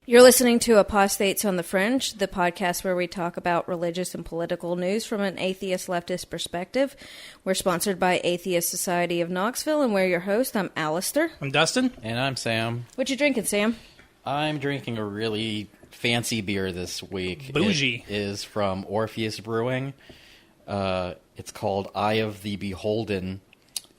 You're listening to Apostates on the Fringe, the podcast where we talk about religious and political news from an atheist leftist perspective. We're sponsored by Atheist Society of Knoxville, and we're your host. I'm Alistair. I'm Dustin. And I'm Sam. What you drinking, Sam? I'm drinking a really fancy beer this week. Bougie. It is from Orpheus Brewing. It's called Eye of the Beholden.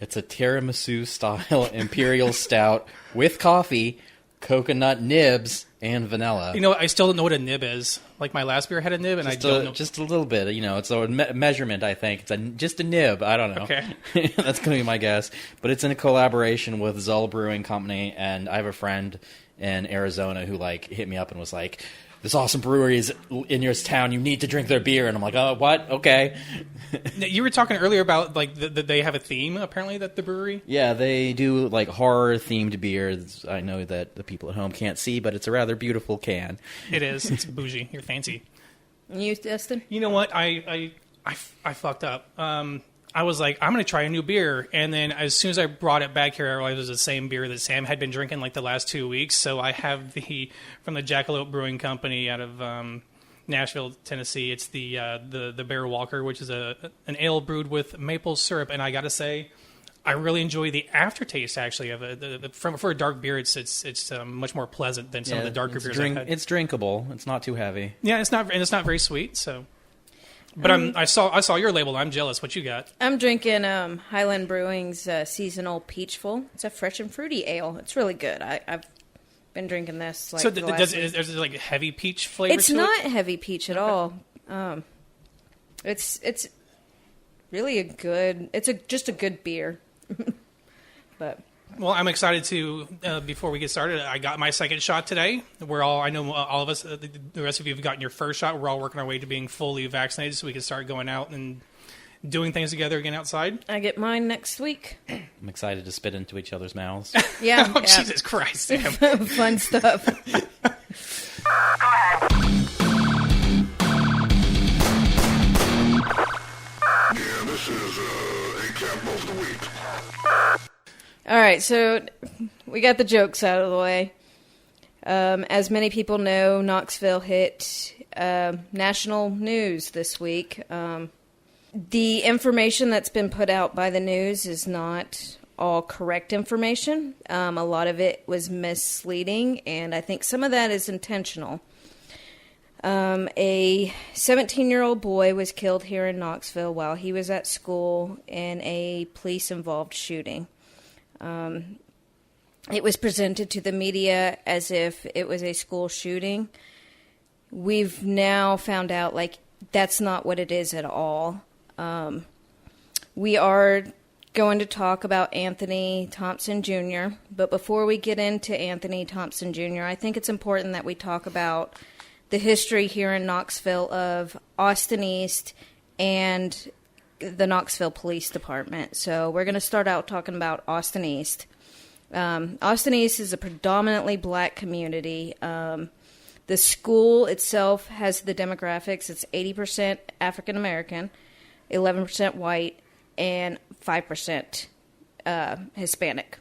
It's a tiramisu-style imperial stout with coffee, coconut nibs, and vanilla. You know, I still don't know what a nib is. Like, my last beer had a nib, and I don't know. Just a little bit. You know, it's a measurement, I think. It's just a nib. I don't know. Okay. That's going to be my guess. But it's in a collaboration with Zull Brewing Company, and I have a friend in Arizona who, hit me up and was like, this awesome brewery is in your town. You need to drink their beer. And I'm like, oh, what? Okay. You were talking earlier about, that they have a theme, apparently, that the brewery? Yeah, they do, horror-themed beers. I know that the people at home can't see, but it's a rather beautiful can. It is. It's bougie. You're fancy. You, Dustin? You know what? I fucked up. I was like, I'm going to try a new beer. And then as soon as I brought it back here, I realized it was the same beer that Sam had been drinking, the last 2 weeks. So I have from the Jackalope Brewing Company out of Nashville, Tennessee. It's the Bear Walker, which is an ale brewed with maple syrup. And I got to say, I really enjoy the aftertaste, actually, of it. For a dark beer, it's much more pleasant than some of the darker beers I've had. It's drinkable. It's not too heavy. Yeah, it's not very sweet, so... But I saw your label. I'm jealous. What you got? I'm drinking Highland Brewing's Seasonal Peachful. It's a fresh and fruity ale. It's really good. I've been drinking this. So is it heavy peach flavor? It's not heavy peach at all. It's really a good. It's just a good beer. But. Well, I'm excited to, before we get started, I got my second shot today. I know all of us, the rest of you have gotten your first shot. We're all working our way to being fully vaccinated so we can start going out and doing things together again outside. I get mine next week. I'm excited to spit into each other's mouths. Yeah. Oh, yeah. Jesus Christ, Sam. Fun stuff. Yeah, this is example of the week. All right, so we got the jokes out of the way. As many people know, Knoxville hit national news this week. The information that's been put out by the news is not all correct information. A lot of it was misleading, and I think some of that is intentional. A 17-year-old boy was killed here in Knoxville while he was at school in a police-involved shooting. It was presented to the media as if it was a school shooting. We've now found out, that's not what it is at all. We are going to talk about Anthony Thompson Jr., but before we get into Anthony Thompson Jr., I think it's important that we talk about the history here in Knoxville of Austin East and the Knoxville Police Department. So we're going to start out talking about Austin East. Austin East is a predominantly black community. The school itself has the demographics. It's 80% African American, 11% white, and 5% Hispanic.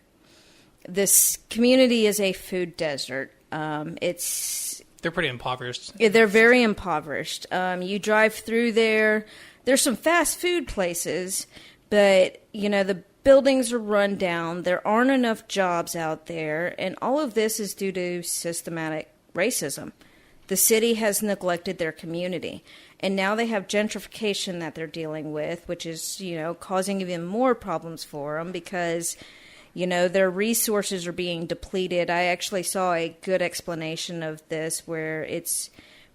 This community is a food desert. They're pretty impoverished. They're very impoverished. You drive through there. There's some fast food places, but, the buildings are run down. There aren't enough jobs out there, and all of this is due to systematic racism. The city has neglected their community, and now they have gentrification that they're dealing with, which is, causing even more problems for them because, their resources are being depleted. I actually saw a good explanation of this where it's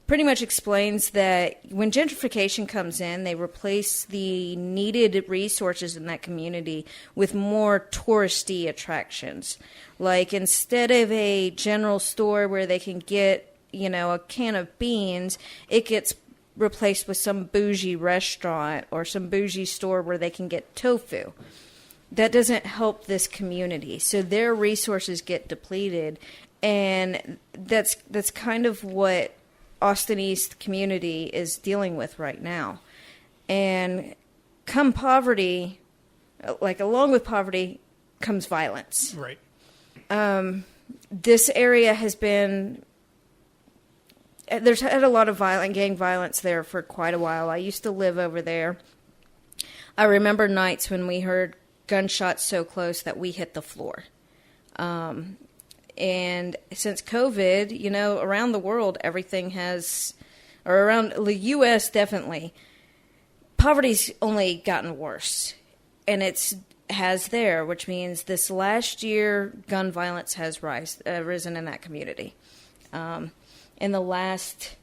pretty much explains that when gentrification comes in, they replace the needed resources in that community with more touristy attractions. Like instead of a general store where they can get, a can of beans, it gets replaced with some bougie restaurant or some bougie store where they can get tofu. That doesn't help this community. So their resources get depleted, and that's kind of what Austin East community is dealing with right now. And come poverty, along with poverty comes violence. Right. This area has been there's had a lot of gang violence there for quite a while. I used to live over there. I remember nights when we heard gunshots so close that we hit the floor. And since COVID, around the world, everything has, or around the U.S. definitely, poverty's only gotten worse. And has there, which means this last year, gun violence has risen in that community. In the last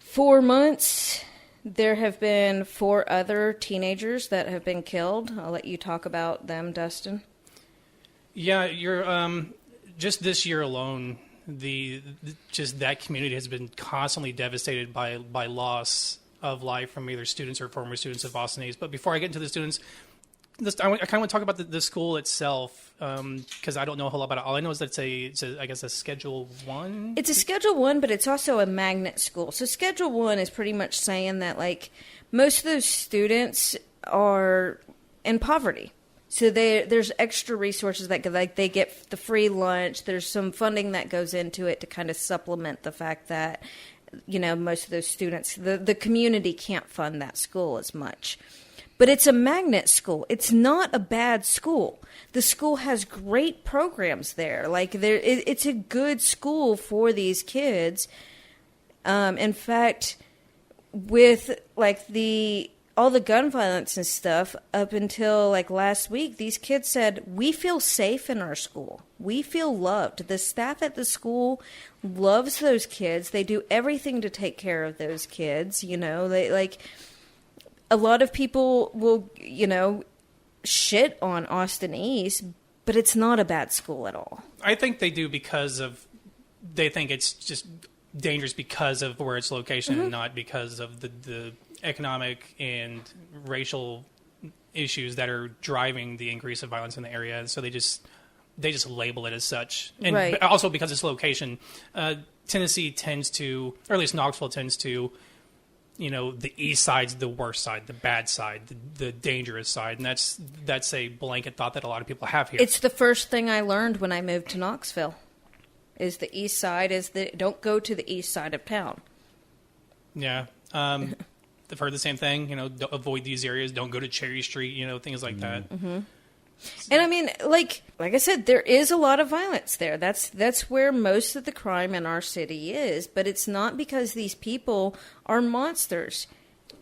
4 months, there have been 4 other teenagers that have been killed. I'll let you talk about them, Dustin. Yeah, you're just this year alone, just that community has been constantly devastated by loss of life from either students or former students of Boston East. But before I get into the students, I kind of want to talk about the school itself, because I don't know a whole lot about it. All I know is that it's a Schedule 1? It's a Schedule 1, but it's also a magnet school. So Schedule 1 is pretty much saying that, most of those students are in poverty. So there's extra resources that they get the free lunch. There's some funding that goes into it to kind of supplement the fact that, most of those students, the community can't fund that school as much. But it's a magnet school. It's not a bad school. The school has great programs there. It's a good school for these kids. In fact, with all the gun violence and stuff up until last week, these kids said, we feel safe in our school. We feel loved. The staff at the school loves those kids. They do everything to take care of those kids. A lot of people will, shit on Austin East, but it's not a bad school at all. I think they do they think it's just dangerous because of where its location, and not because of the economic and racial issues that are driving the increase of violence in the area. So they just label it as such. And right. Also because its location, Tennessee tends to, or at least Knoxville tends to, the east side's the worst side, the bad side, the dangerous side. And that's a blanket thought that a lot of people have here. It's the first thing I learned when I moved to Knoxville, is the east side don't go to the east side of town. Yeah. I've heard the same thing, don't avoid these areas, don't go to Cherry Street, things like that. Mm-hmm. And I mean, like I said, there is a lot of violence there. That's where most of the crime in our city is. But it's not because these people are monsters.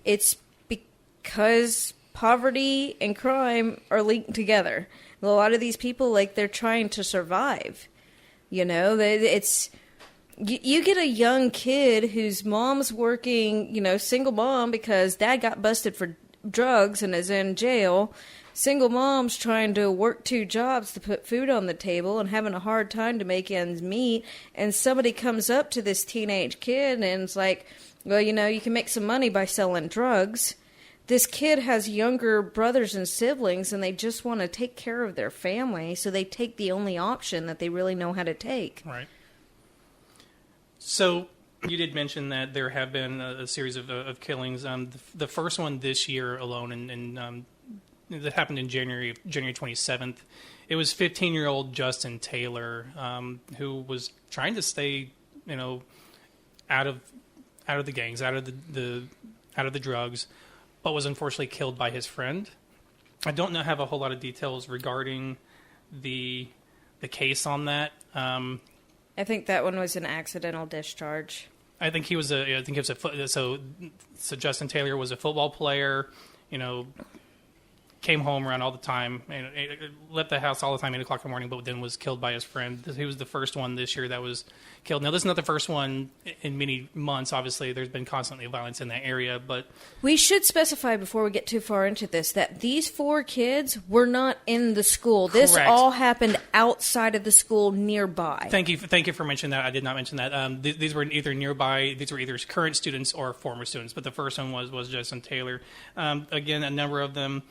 It's because poverty and crime are linked together. A lot of these people, they're trying to survive. It's... You get a young kid whose mom's working, single mom because dad got busted for drugs and is in jail. Single mom's trying to work 2 jobs to put food on the table and having a hard time to make ends meet. And somebody comes up to this teenage kid and is like, well, you can make some money by selling drugs. This kid has younger brothers and siblings, and they just want to take care of their family, so they take the only option that they really know how to take. Right. So you did mention that there have been a series of killings. The first one this year alone, and that happened in January 27th. It was 15-year-old Justin Taylor, who was trying to stay, out of the gangs, out of the drugs, but was unfortunately killed by his friend. I don't have a whole lot of details regarding the case on that. I think that one was an accidental discharge. I think he was so Justin Taylor was a football player, came home around all the time, and left the house all the time, 8 o'clock in the morning, but then was killed by his friend. He was the first one this year that was killed. Now, this is not the first one in many months. Obviously, there's been constantly violence in that area, but... We should specify before we get too far into this that these 4 kids were not in the school. This Correct. all happened outside of the school nearby. Thank you for mentioning that. I did not mention that. These were either nearby, these were either current students or former students, but the first one was Justin Taylor. Again, a number of them...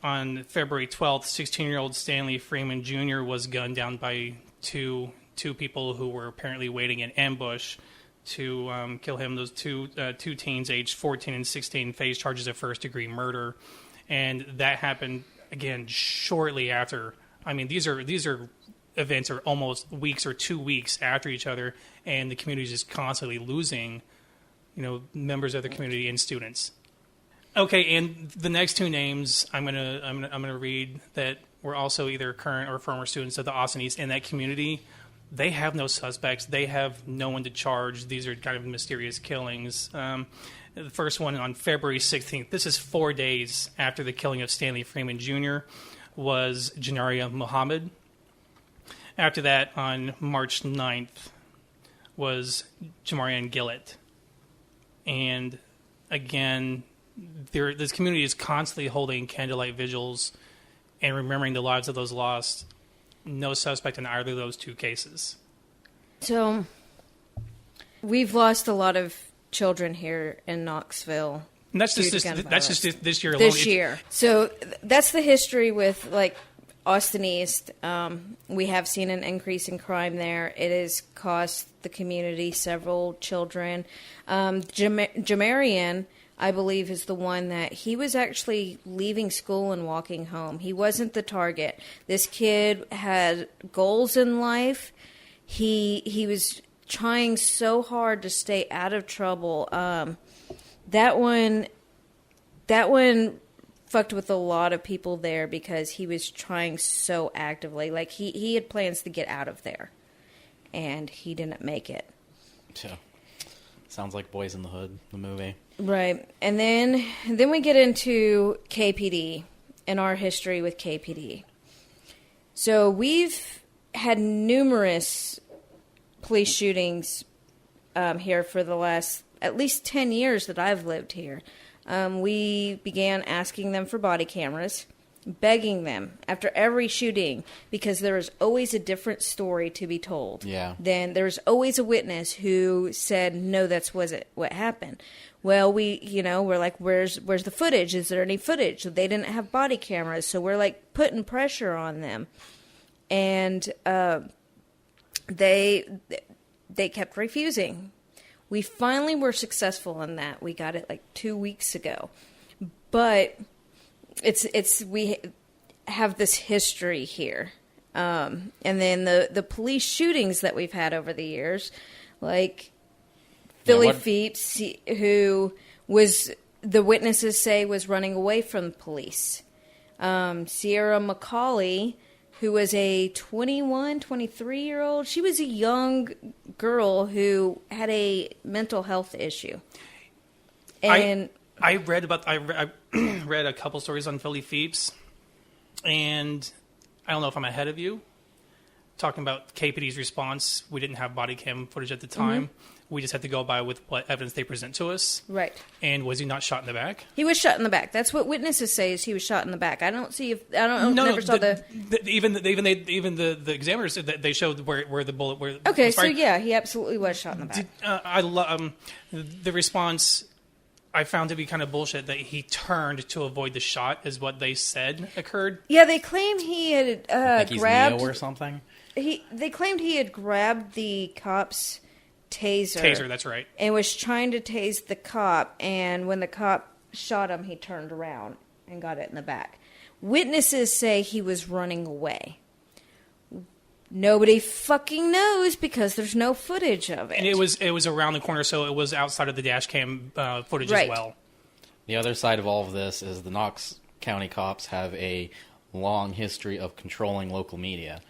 On February 12th, 16-year-old Stanley Freeman Jr. was gunned down by two people who were apparently waiting in ambush to kill him. Those two teens, aged 14 and 16, faced charges of first-degree murder, and that happened again shortly after. I mean, these are events are almost weeks or 2 weeks after each other, and the community is just constantly losing, members of the community and students. Okay, and the next two names I'm gonna read that were also either current or former students of the Austin East in that community. They have no suspects. They have no one to charge. These are kind of mysterious killings. The first one on February 16th. This is 4 days after the killing of Stanley Freeman Jr. was Janaria Muhammad. After that, on March 9th, was Jamarian Gillett. And again, this community is constantly holding candlelight vigils and remembering the lives of those lost. No suspect in either of those two cases. So, we've lost a lot of children here in Knoxville. And that's just this year alone. This year. So that's the history with Austin East. We have seen an increase in crime there. It has cost the community several children. Jamarian, I believe, is the one that he was actually leaving school and walking home. He wasn't the target. This kid had goals in life. He was trying so hard to stay out of trouble. That one fucked with a lot of people there because he was trying so actively. Like he had plans to get out of there, and he didn't make it. Yeah. Sounds like Boys in the Hood, the movie. Right. And then we get into KPD and our history with KPD. So we've had numerous police shootings here for the last at least 10 years that I've lived here. We began asking them for body cameras, begging them after every shooting, because there is always a different story to be told. Yeah. Then there's always a witness who said, no, that's wasn't what happened. Well, we're like, where's the footage? Is there any footage? They didn't have body cameras, so we're like putting pressure on them. And they kept refusing. We finally were successful in that. We got it like 2 weeks ago. But we have this history here. And then the police shootings that we've had over the years, like Philly Pheeps, who was, the witnesses say, was running away from the police. Sierra McCauley, who was a 21, 23-year-old. She was a young girl who had a mental health issue. And I read a couple stories on Philly Pheeps, and I don't know if I'm ahead of you. Talking about KPD's response, we didn't have body cam footage at the time. Mm-hmm. We just had to go by with what evidence they present to us. Right. And was he not shot in the back? He was shot in the back. That's what witnesses say, is he was shot in the back. I don't see if even the examiners said that they showed where the bullet where. Okay, so yeah, he absolutely was shot in the back. The response I found to be kind of bullshit, that he turned to avoid the shot is what they said occurred. Yeah, they claim he had like he's grabbed Neo or something. They claimed he had grabbed the cop's taser. Taser, that's right. And was trying to tase the cop, and when the cop shot him, he turned around and got it in the back. Witnesses say he was running away. Nobody fucking knows because there's no footage of it. And it was around the corner, so it was outside of the dash cam footage as well. The other side of all of this is the Knox County cops have a long history of controlling local media.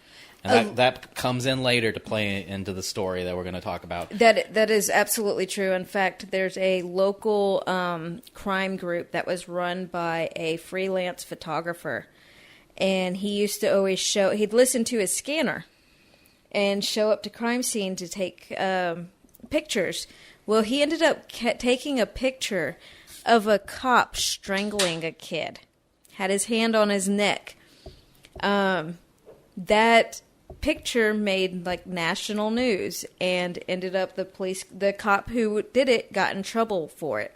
And that comes in later to play into the story that we're going to talk about. That is absolutely true. In fact, there's a local crime group that was run by a freelance photographer. And he used to always he'd listen to his scanner and show up to crime scene to take pictures. Well, he ended up taking a picture of a cop strangling a kid. Had his hand on his neck. That picture made like national news and ended up the cop who did it got in trouble for it.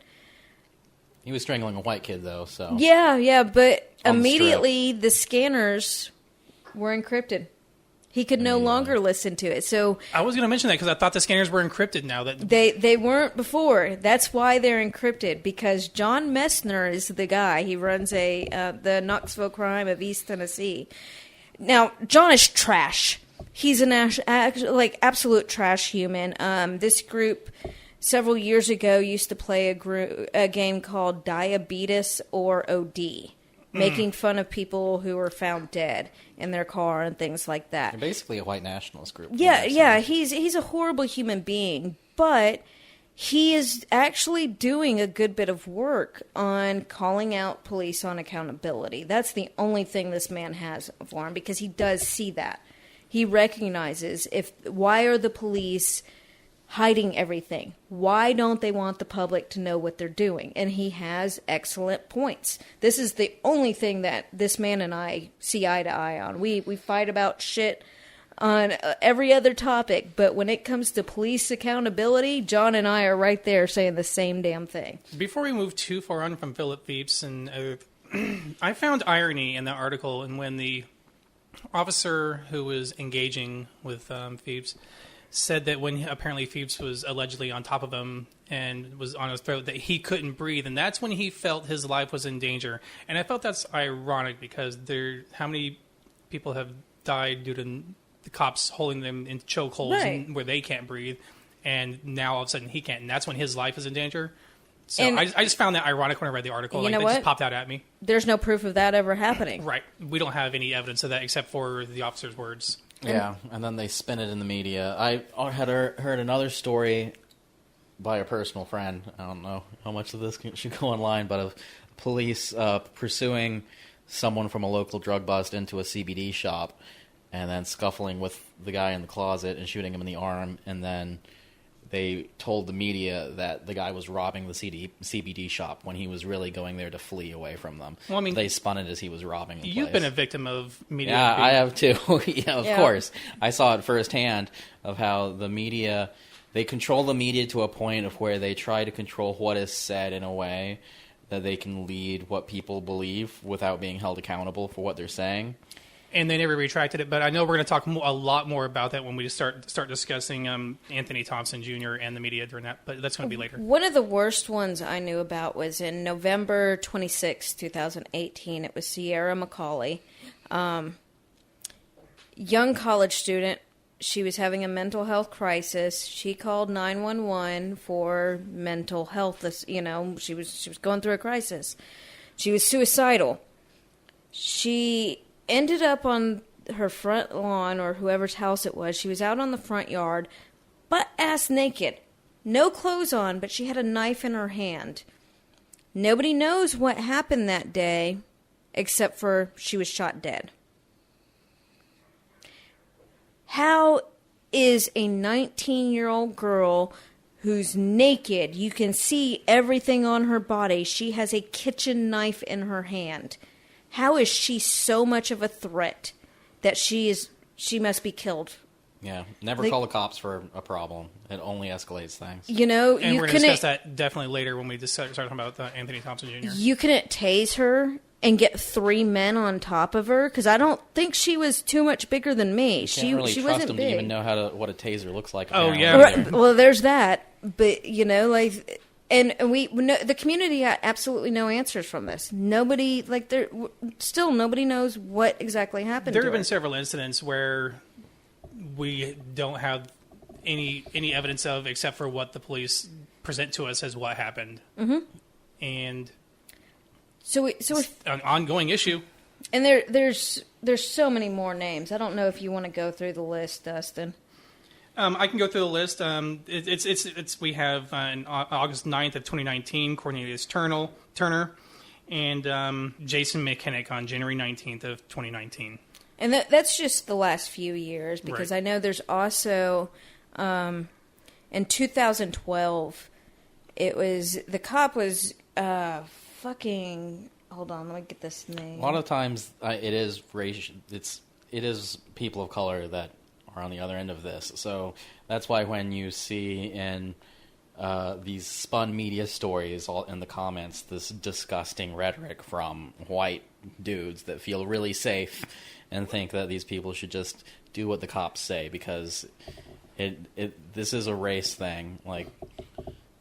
He was strangling a white kid though, so. Yeah, but immediately the scanners were encrypted. He could no longer listen to it. So I was going to mention that because I thought the scanners were encrypted now. That they weren't before. That's why they're encrypted, because John Messner is the guy. He runs the Knoxville crime of East Tennessee. Now, John is trash. He's an absolute trash human. This group several years ago used to play a game called Diabetes or OD, making fun of people who were found dead in their car and things like that. They're basically a white nationalist group. Yeah. He's a horrible human being, but he is actually doing a good bit of work on calling out police on accountability. That's the only thing this man has for him, because he does see that. He recognizes why are the police hiding everything? Why don't they want the public to know what they're doing? And he has excellent points. This is the only thing that this man and I see eye to eye on. We fight about shit on every other topic, but when it comes to police accountability, John and I are right there saying the same damn thing. Before we move too far on from Philip Phelps, and I found irony in that article, and when the officer who was engaging with Phelps said that when apparently Phelps was allegedly on top of him and was on his throat, that he couldn't breathe, and that's when he felt his life was in danger. And I felt that's ironic, because how many people have died due to the cops holding them in chokeholds, right, where they can't breathe, and now all of a sudden he can't, and that's when his life is in danger. So And- I just found that ironic when I read the article. You know that what? just popped out at me. There's no proof of that ever happening. Right. We don't have any evidence of that except for the officer's words. Yeah, and then they spin it in the media. I had heard another story by a personal friend. I don't know how much of this should go online, but of police pursuing someone from a local drug bust into a CBD shop, and then scuffling with the guy in the closet and shooting him in the arm, and then they told the media that the guy was robbing the CBD shop when he was really going there to flee away from them. Well, I mean, they spun it as he was robbing the You've place. been a victim of media. Yeah, I have too. Yeah, of Yeah. course. I saw it firsthand of how the media, they control the media to a point of where they try to control what is said in a way that they can lead what people believe without being held accountable for what they're saying. And they never retracted it, but I know we're going to talk a lot more about that when we start discussing Anthony Thompson Jr. and the media during that, but that's going to be later. One of the worst ones I knew about was in November 26, 2018. It was Sierra McCauley, young college student. She was having a mental health crisis. She called 911 for mental health. She was going through a crisis. She was suicidal. She ended up on her front lawn, or whoever's house it was. She was out on the front yard, butt-ass naked. No clothes on, but she had a knife in her hand. Nobody knows what happened that day, except for she was shot dead. How is a 19-year-old girl who's naked, you can see everything on her body, she has a kitchen knife in her hand, how is she so much of a threat that she must be killed? Yeah, never call the cops for a problem. It only escalates things. You know, And you we're going to couldn't discuss that definitely later when we start talking about Anthony Thompson Jr. you couldn't tase her and get 3 men on top of her, because I don't think she was too much bigger than me. You She can't really trust wasn't them big. to even know what a taser looks like. Oh, apparently, yeah. either. Right, well, there's that, but and we know, the community got absolutely no answers from this. Nobody nobody knows what exactly happened. There to have been her. several incidents where we don't have any evidence of, except for what the police present to us as what happened. Mm-hmm. And So it's an ongoing issue. and there's so many more names. I don't know if you want to go through the list, Dustin. I can go through the list. We have on August 9th of 2019, Cornelius Turner, and Jason McKinnick on January 19th of 2019. And that's just the last few years, because Right. I know there's also, in 2012, the cop was, hold on, let me get this name. A lot of times, it is racial. It is people of color that are on the other end of this. So that's why when you see in these spun media stories all in the comments, this disgusting rhetoric from white dudes that feel really safe and think that these people should just do what the cops say, because this is a race thing. Like,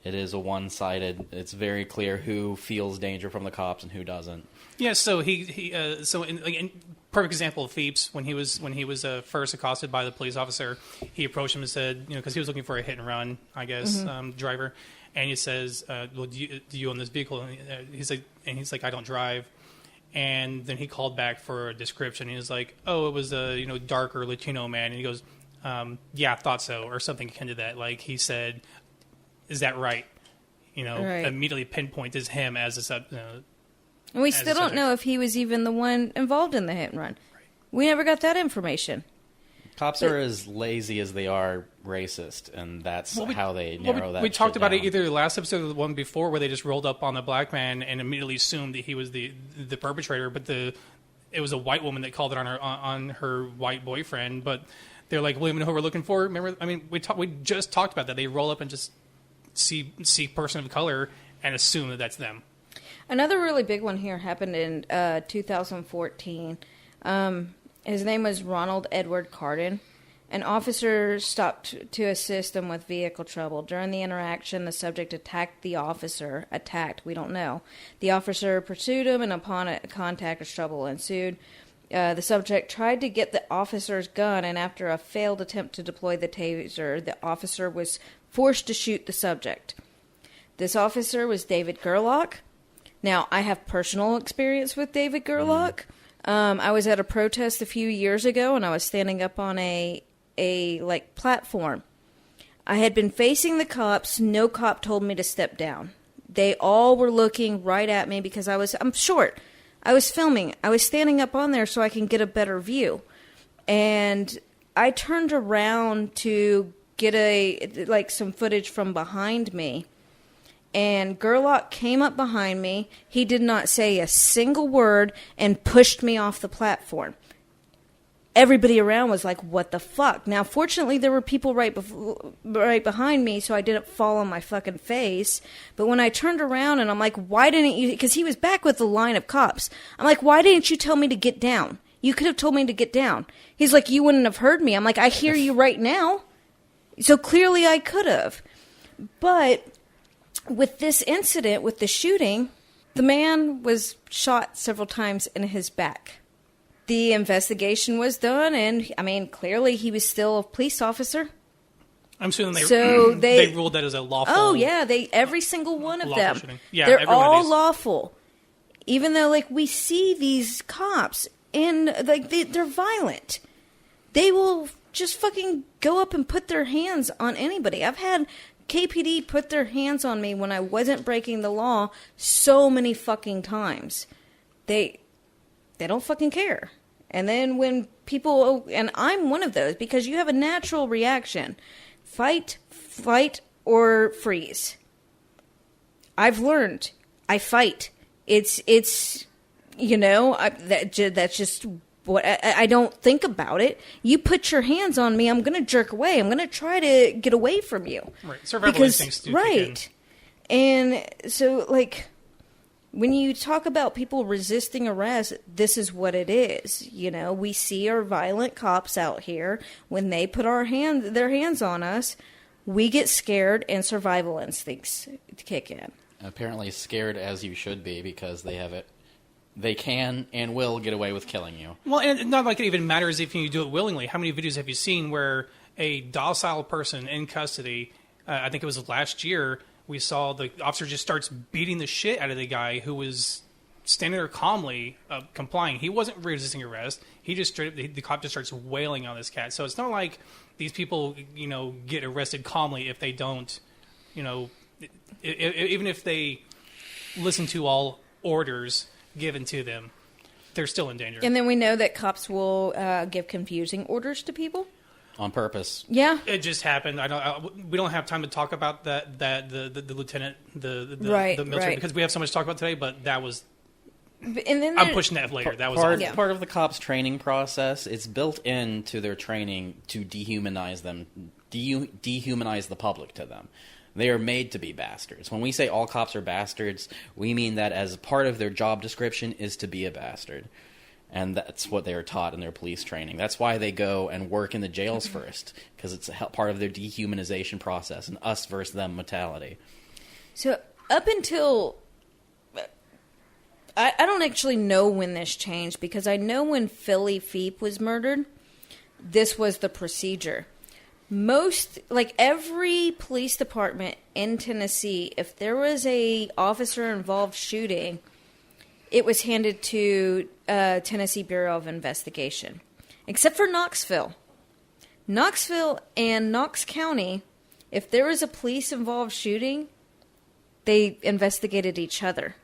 it is a one-sided. It's very clear who feels danger from the cops and who doesn't. Yeah, so perfect example of Phoebes when he was first accosted by the police officer. He approached him and said, because he was looking for a hit and run, I guess, driver, and he says, "Well, do you own this vehicle?" And he's like, "I don't drive." And then he called back for a description. He was like, "Oh, it was a darker Latino man." And he goes, "Yeah, I thought so," or something akin to that. Like he said, "Is that right?" Right. Immediately pinpointed him as a sub. And we still don't know if he was even the one involved in the hit and run. Right. We never got that information. Cops are as lazy as they are racist, and that's how they narrow that. We talked about down. it either the last episode or the one before, where they just rolled up on the black man and immediately assumed that he was the perpetrator, but it was a white woman that called it on her white boyfriend. But they're like, "Well, you know who we're looking for?" Remember? I mean, we just talked about that. They roll up and just see person of color and assume that that's them. Another really big one here happened in 2014. His name was Ronald Edward Carden. An officer stopped to assist him with vehicle trouble. During the interaction, the subject attacked the officer. We don't know. The officer pursued him, and upon contact, trouble ensued. The subject tried to get the officer's gun, and after a failed attempt to deploy the taser, the officer was forced to shoot the subject. This officer was David Gerlach. Now, I have personal experience with David Gerlach. I was at a protest a few years ago, and I was standing up on a platform. I had been facing the cops. No cop told me to step down. They all were looking right at me because I'm short. I was filming. I was standing up on there so I can get a better view. And I turned around to get some footage from behind me. And Gerlach came up behind me. He did not say a single word and pushed me off the platform. Everybody around was like, "What the fuck?" Now, fortunately, there were people right behind me, so I didn't fall on my fucking face. But when I turned around and I'm like, "Why didn't you?" Because he was back with the line of cops. I'm like, "Why didn't you tell me to get down? You could have told me to get down." He's like, "You wouldn't have heard me." I'm like, "I hear you right now." So clearly I could have. But with this incident, with the shooting, the man was shot several times in his back. The investigation was done, and, clearly he was still a police officer. I'm assuming they they ruled that as a lawful... Oh, yeah, every single one of them. Shooting. Yeah, they're all lawful. Even though, we see these cops, and, they're violent. They will just fucking go up and put their hands on anybody. I've had KPD put their hands on me when I wasn't breaking the law so many fucking times. They don't fucking care. And then when people, and I'm one of those, because you have a natural reaction. Fight, flight, or freeze. I've learned. I fight. It's that's just what I don't think about it. You put your hands on me, I'm going to jerk away. I'm going to try to get away from you. Right. Survival instincts do right. And so, when you talk about people resisting arrest, this is what it is. We see our violent cops out here. When they put their hands on us, we get scared and survival instincts kick in. Apparently scared as you should be, because they have it. They can and will get away with killing you. Well, and not like it even matters if you do it willingly. How many videos have you seen where a docile person in custody, I think it was last year, we saw the officer just starts beating the shit out of the guy who was standing there calmly complying. He wasn't resisting arrest. He just the cop just starts wailing on this cat. So it's not like these people, get arrested calmly if they don't, even if they listen to all orders given to them, they're still in danger. And then we know that cops will give confusing orders to people on purpose. Yeah, it just happened. We don't have time to talk about that. The lieutenant, the military, right. because we have so much to talk about today. But that was. And then I'm pushing that later. That was part of the cops' training process. It's built into their training to dehumanize them, dehumanize the public to them. They are made to be bastards. When we say all cops are bastards, we mean that as part of their job description is to be a bastard. And that's what they are taught in their police training. That's why they go and work in the jails first, because it's part of their dehumanization process, an us versus them mentality. So up until I don't actually know when this changed, because I know when Philly Feep was murdered, this was the procedure. Every police department in Tennessee, if there was a officer-involved shooting, it was handed to Tennessee Bureau of Investigation. Except for Knoxville. Knoxville and Knox County, if there was a police-involved shooting, they investigated each other.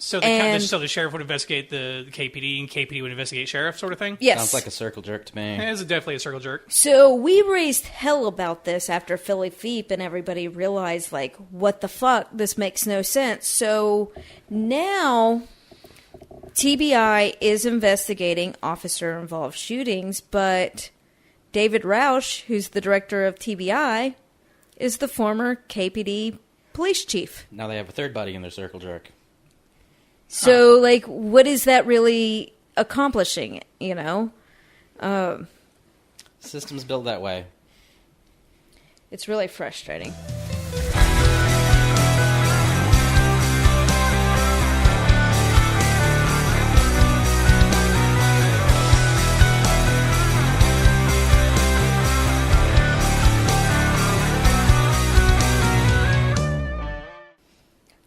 So the sheriff would investigate the KPD, and KPD would investigate sheriff, sort of thing? Yes. Sounds like a circle jerk to me. It is definitely a circle jerk. So we raised hell about this after Philly Feep, and everybody realized, what the fuck? This makes no sense. So now TBI is investigating officer-involved shootings, but David Roush, who's the director of TBI, is the former KPD police chief. Now they have a third buddy in their circle jerk. So, what is that really accomplishing, System's built that way. It's really frustrating.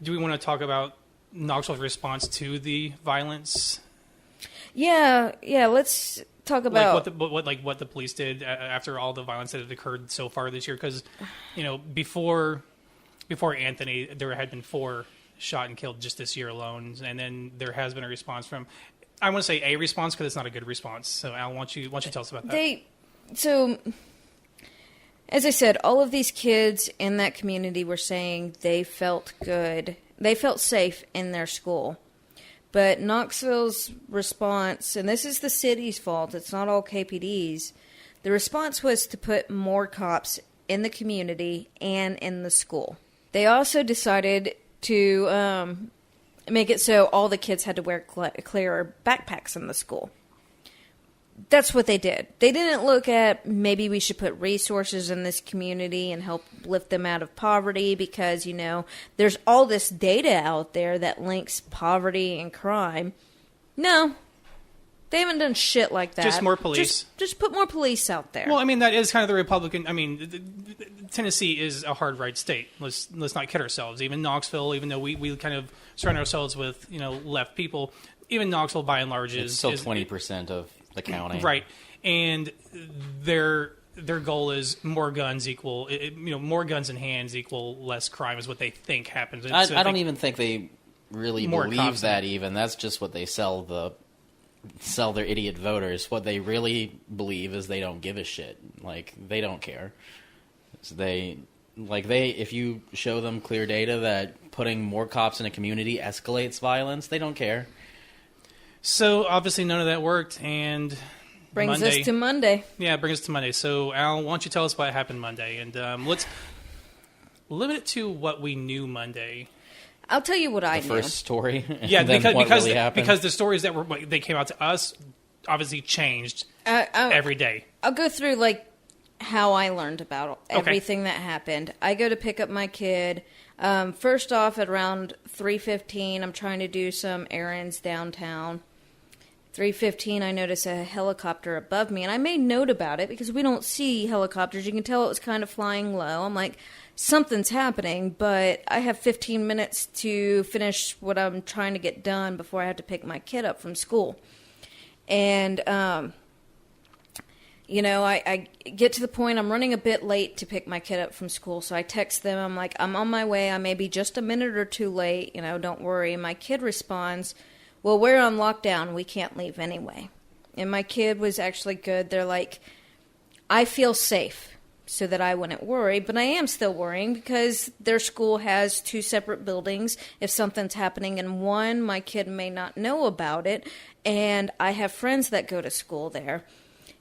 Do we want to talk about Knoxville's response to the violence? Yeah, let's talk about what the police did after all the violence that had occurred so far this year. Because, before Anthony, there had been 4 shot and killed just this year alone, and then there has been a response from, I want to say a response because it's not a good response. So Al, why don't you tell us about that? So, as I said, all of these kids in that community were saying they felt good. They felt safe in their school. But Knoxville's response, and this is the city's fault, it's not all KPD's, the response was to put more cops in the community and in the school. They also decided to make it so all the kids had to wear clear backpacks in the school. That's what they did. They didn't look at maybe we should put resources in this community and help lift them out of poverty because, there's all this data out there that links poverty and crime. No. They haven't done shit like that. Just more police. Just put more police out there. Well, that is kind of the Republican. Tennessee is a hard right state. Let's not kid ourselves. Even Knoxville, even though we kind of surround ourselves with, left people, even Knoxville by and large is still 20% of the county, right? And their goal is more guns equal, more guns in hands equal less crime is what they think happens. I don't even think they really believe that. Even that's just what they sell their idiot voters. What they really believe is they don't give a shit. They don't care. So if you show them clear data that putting more cops in a community escalates violence, they don't care. So, obviously, none of that worked, and brings us to Monday. Yeah, brings us to Monday. So, Al, why don't you tell us what happened Monday? And let's limit it to what we knew Monday. I'll tell you what I knew. The first story? Yeah, because the stories that they came out to us obviously changed every day. I'll go through, how I learned about everything that happened. I go to pick up my kid. First off, at around 3:15, I'm trying to do some errands downtown. 3:15, I notice a helicopter above me, and I made note about it because we don't see helicopters. You can tell it was kind of flying low. I'm like, something's happening, but I have 15 minutes to finish what I'm trying to get done before I have to pick my kid up from school. And, I get to the point, I'm running a bit late to pick my kid up from school, so I text them. I'm like, I'm on my way. I may be just a minute or two late. Don't worry. My kid responds, well, we're on lockdown. We can't leave anyway. And my kid was actually good. They're like, I feel safe, so that I wouldn't worry. But I am still worrying because their school has 2 separate buildings. If something's happening in one, my kid may not know about it. And I have friends that go to school there.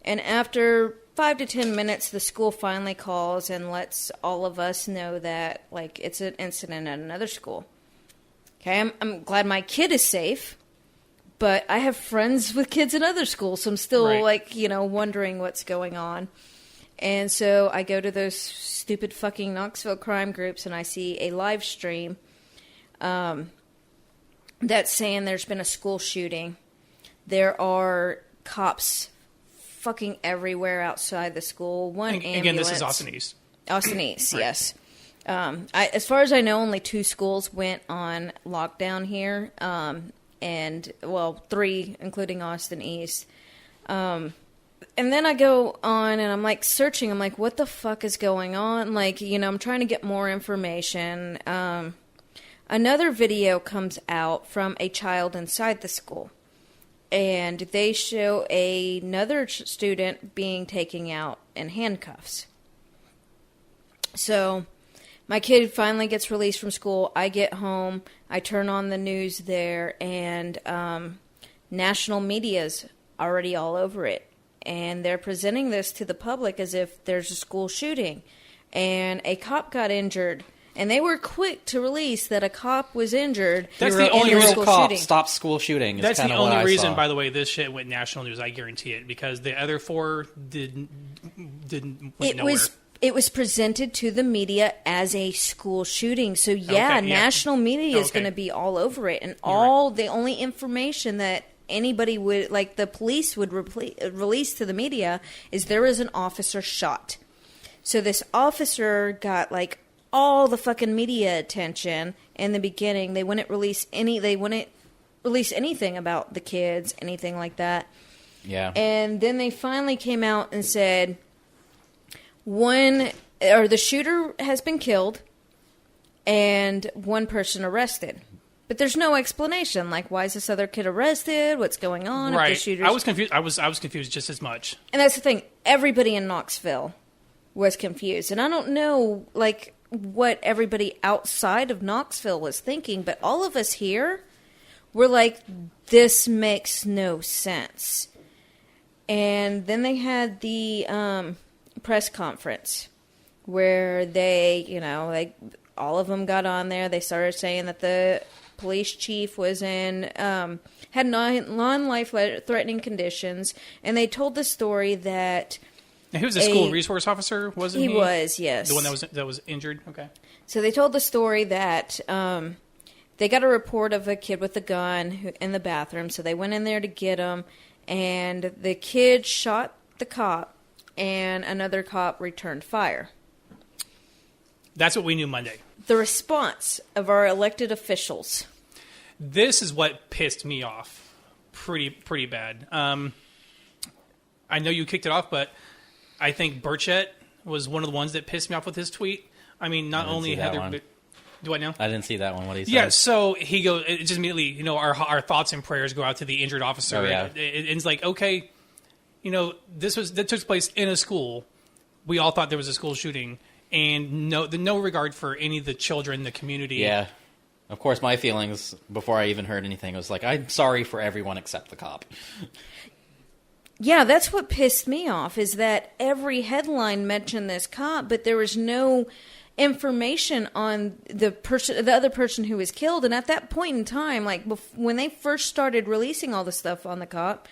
And after 5 to 10 minutes, the school finally calls and lets all of us know that, it's an incident at another school. Okay, I'm glad my kid is safe, but I have friends with kids in other schools, so I'm still, wondering what's going on. And so I go to those stupid fucking Knoxville crime groups, and I see a live stream that's saying there's been a school shooting. There are cops fucking everywhere outside the school. One ambulance. Again, this is Austin East. Austin East, Right. Yes. As far as I know, only 2 schools went on lockdown here, and, well, 3, including Austin East. And then I go on and I'm, like, searching. I'm like, what the fuck is going on? Like, you know, I'm trying to get more information. Another video comes out from a child inside the school. And they show another student being taken out in handcuffs. So my kid finally gets released from school. I get home. I turn on the news there, and national media's already all over it. And they're presenting this to the public as if there's a school shooting. And a cop got injured. And they were quick to release that a cop was injured. That's Hero, the only hero reason. cop stop school shooting. Is That's the kinda what only I reason, saw. by the way, this shit went national news. I guarantee it, because the other 4 didn't went nowhere. It was presented to the media as a school shooting. So, yeah, Okay, yeah. national media is Okay. going to be all over it. And You're the only information that anybody would, like the police would release to the media is there was an officer shot. So this officer got, like, all the fucking media attention in the beginning. They wouldn't release anything about the kids, anything like that. Yeah. And then they finally came out and said the shooter has been killed and 1 person arrested. But there's no explanation. Like, why is this other kid arrested? What's going on? Right. If the shooter's... I was confused. I was confused just as much. And that's the thing. Everybody in Knoxville was confused. And I don't know, like, what everybody outside of Knoxville was thinking, but all of us here were like, this makes no sense. And then they had the press conference where they, you know, all of them got on there. They started saying that the police chief was had non-life-threatening conditions, and they told the story that Now, he was a school resource officer, wasn't he? He was, yes. The one that was injured? Okay. So they told the story that they got a report of a kid with a gun in the bathroom, so they went in there to get him, and the kid shot the cop, and another cop returned fire. That's what we knew Monday. The response of our elected officials. This is what pissed me off pretty bad. I know you kicked it off, but I think Burchett was one of the ones that pissed me off with his tweet. I mean, not only Heather... Do I know? I didn't see that one. What he said? Yeah, so he goes... It just immediately, you know, our thoughts and prayers go out to the injured officer. Oh, yeah. It's like, okay, you know, that took place in a school. We all thought there was a school shooting. And no regard for any of the children in the community. Yeah. Of course, my feelings, before I even heard anything, was like, I'm sorry for everyone except the cop. Yeah, that's what pissed me off, is that every headline mentioned this cop, but there was no information on the other person who was killed. And at that point in time, like when they first started releasing all the stuff on the cop,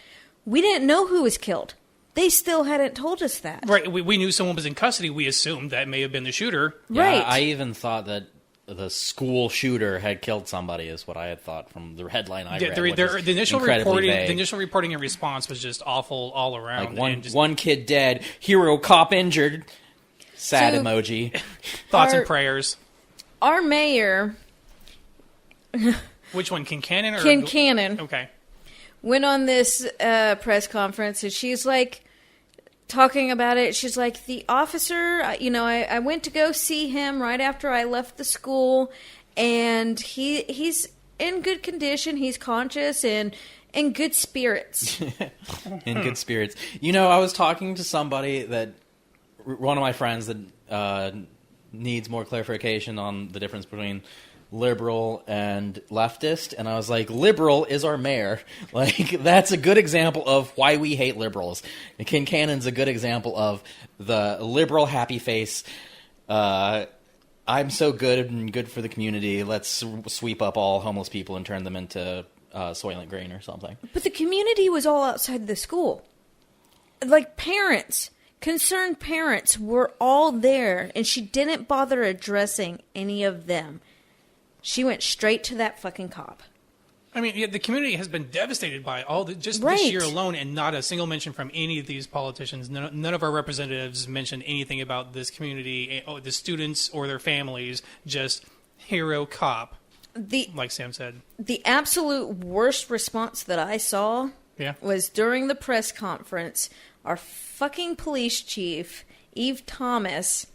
we didn't know who was killed. They still hadn't told us that. Right. We knew someone was in custody. We assumed that may have been the shooter. Yeah, Right. I even thought that the school shooter had killed somebody, is what I had thought from the headline I read. The initial incredibly reporting, vague. and response was just awful all around. Like one kid dead, hero cop injured, sad So- emoji. thoughts Our- and prayers. Our mayor, Which one, Kincannon or Ken Cannon, Okay. went on this press conference, and she's like talking about it. She's like, the officer, I went to go see him right after I left the school, and he's in good condition. He's conscious and in good spirits. In good spirits. You know, I was talking to somebody one of my friends that needs more clarification on the difference between liberal and leftist, and I was like, liberal is our mayor. Like, that's a good example of why we hate liberals. Kincannon's a good example of the liberal happy face. I'm so good and good for the community. Let's sweep up all homeless people and turn them into Soylent Green or something. But the community was all outside the school. Like, parents, concerned parents were all there, and she didn't bother addressing any of them. She went straight to that fucking cop. I mean, yeah, the community has been devastated by all just Right. this year alone, and not a single mention from any of these politicians. None of our representatives mentioned anything about this community, the students or their families. Just hero cop, like Sam said. The absolute worst response that I saw was during the press conference. Our fucking police chief, Eve Thomas,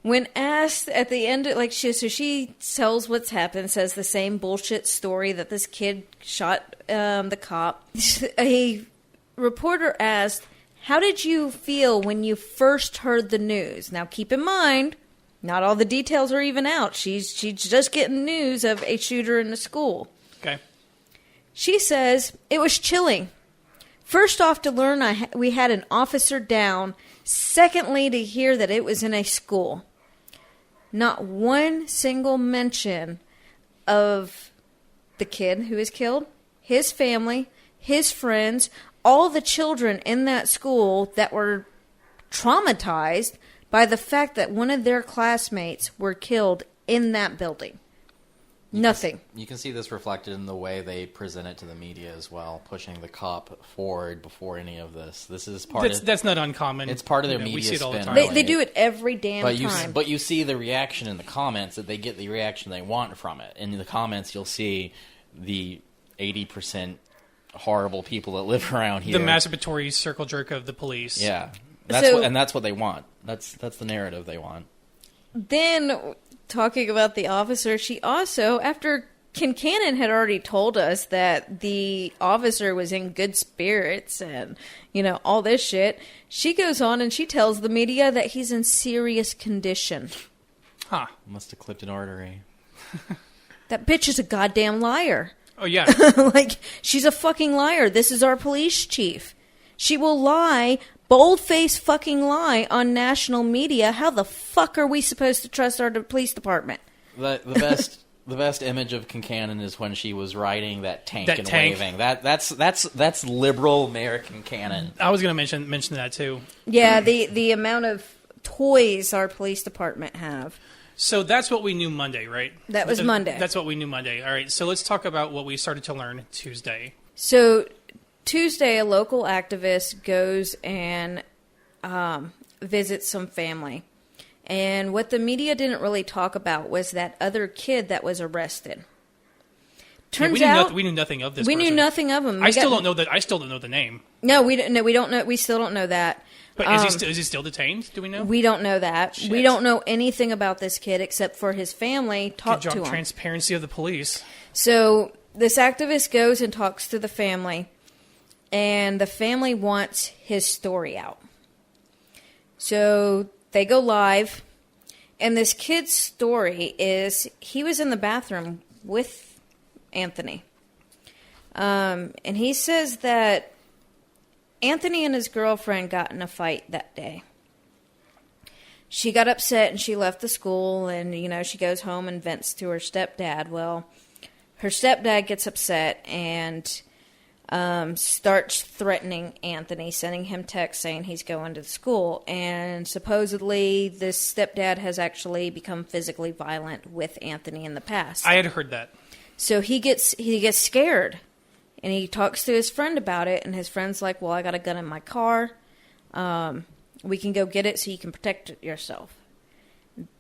when asked at the end, like she tells what's happened, says the same bullshit story that this kid shot the cop. A reporter asked, "How did you feel when you first heard the news?" Now, keep in mind, not all the details are even out. She's just getting news of a shooter in the school. Okay. She says, "It was chilling. First off, to learn we had an officer down. Secondly, to hear that it was in a school. Not one single mention of the kid who was killed, his family, his friends, all the children in that school that were traumatized by the fact that one of their classmates were killed in that building. Nothing." You can see this reflected in the way they present it to the media as well, pushing the cop forward before any of this. This is That's not uncommon. It's part of their media we see it all the spin. time. They do it every damn time. But you see the reaction in the comments, that they get the reaction they want from it. In the comments, you'll see the 80% horrible people that live around here. The masturbatory circle jerk of the police. Yeah. That's what they want. That's the narrative they want. Then, talking about the officer, she also, after Kincannon had already told us that the officer was in good spirits and, all this shit, she goes on and she tells the media that he's in serious condition. Huh. Must have clipped an artery. That bitch is a goddamn liar. Oh, yeah. Like, she's a fucking liar. This is our police chief. She will lie, bold-faced fucking lie on national media. How the fuck are we supposed to trust our police department? The best image of Kincannon is when she was riding that tank and tank. waving. That's liberal American canon. I was going to mention that too. Yeah, the amount of toys our police department have. So that's what we knew Monday, right? That was Monday. That's what we knew Monday. All right, so let's talk about what we started to learn Tuesday. So Tuesday, a local activist goes and visits some family. And what the media didn't really talk about was that other kid that was arrested. Turns out we knew nothing of this. We person. knew nothing of him. I still don't know that. I still don't know the name. No, we don't know. We still don't know that. But is he still detained? Do we know? We don't know that. Shit. We don't know anything about this kid except for his family talked Good to job, him. transparency of the police. So this activist goes and talks to the family, and the family wants his story out. So they go live, and this kid's story is he was in the bathroom with Anthony. And he says that Anthony and his girlfriend got in a fight that day. She got upset and she left the school, and, she goes home and vents to her stepdad. Well, her stepdad gets upset and starts threatening Anthony, sending him texts saying he's going to the school. And supposedly this stepdad has actually become physically violent with Anthony in the past. I had heard that. So he gets scared. And he talks to his friend about it, and his friend's like, well, I got a gun in my car. We can go get it so you can protect yourself.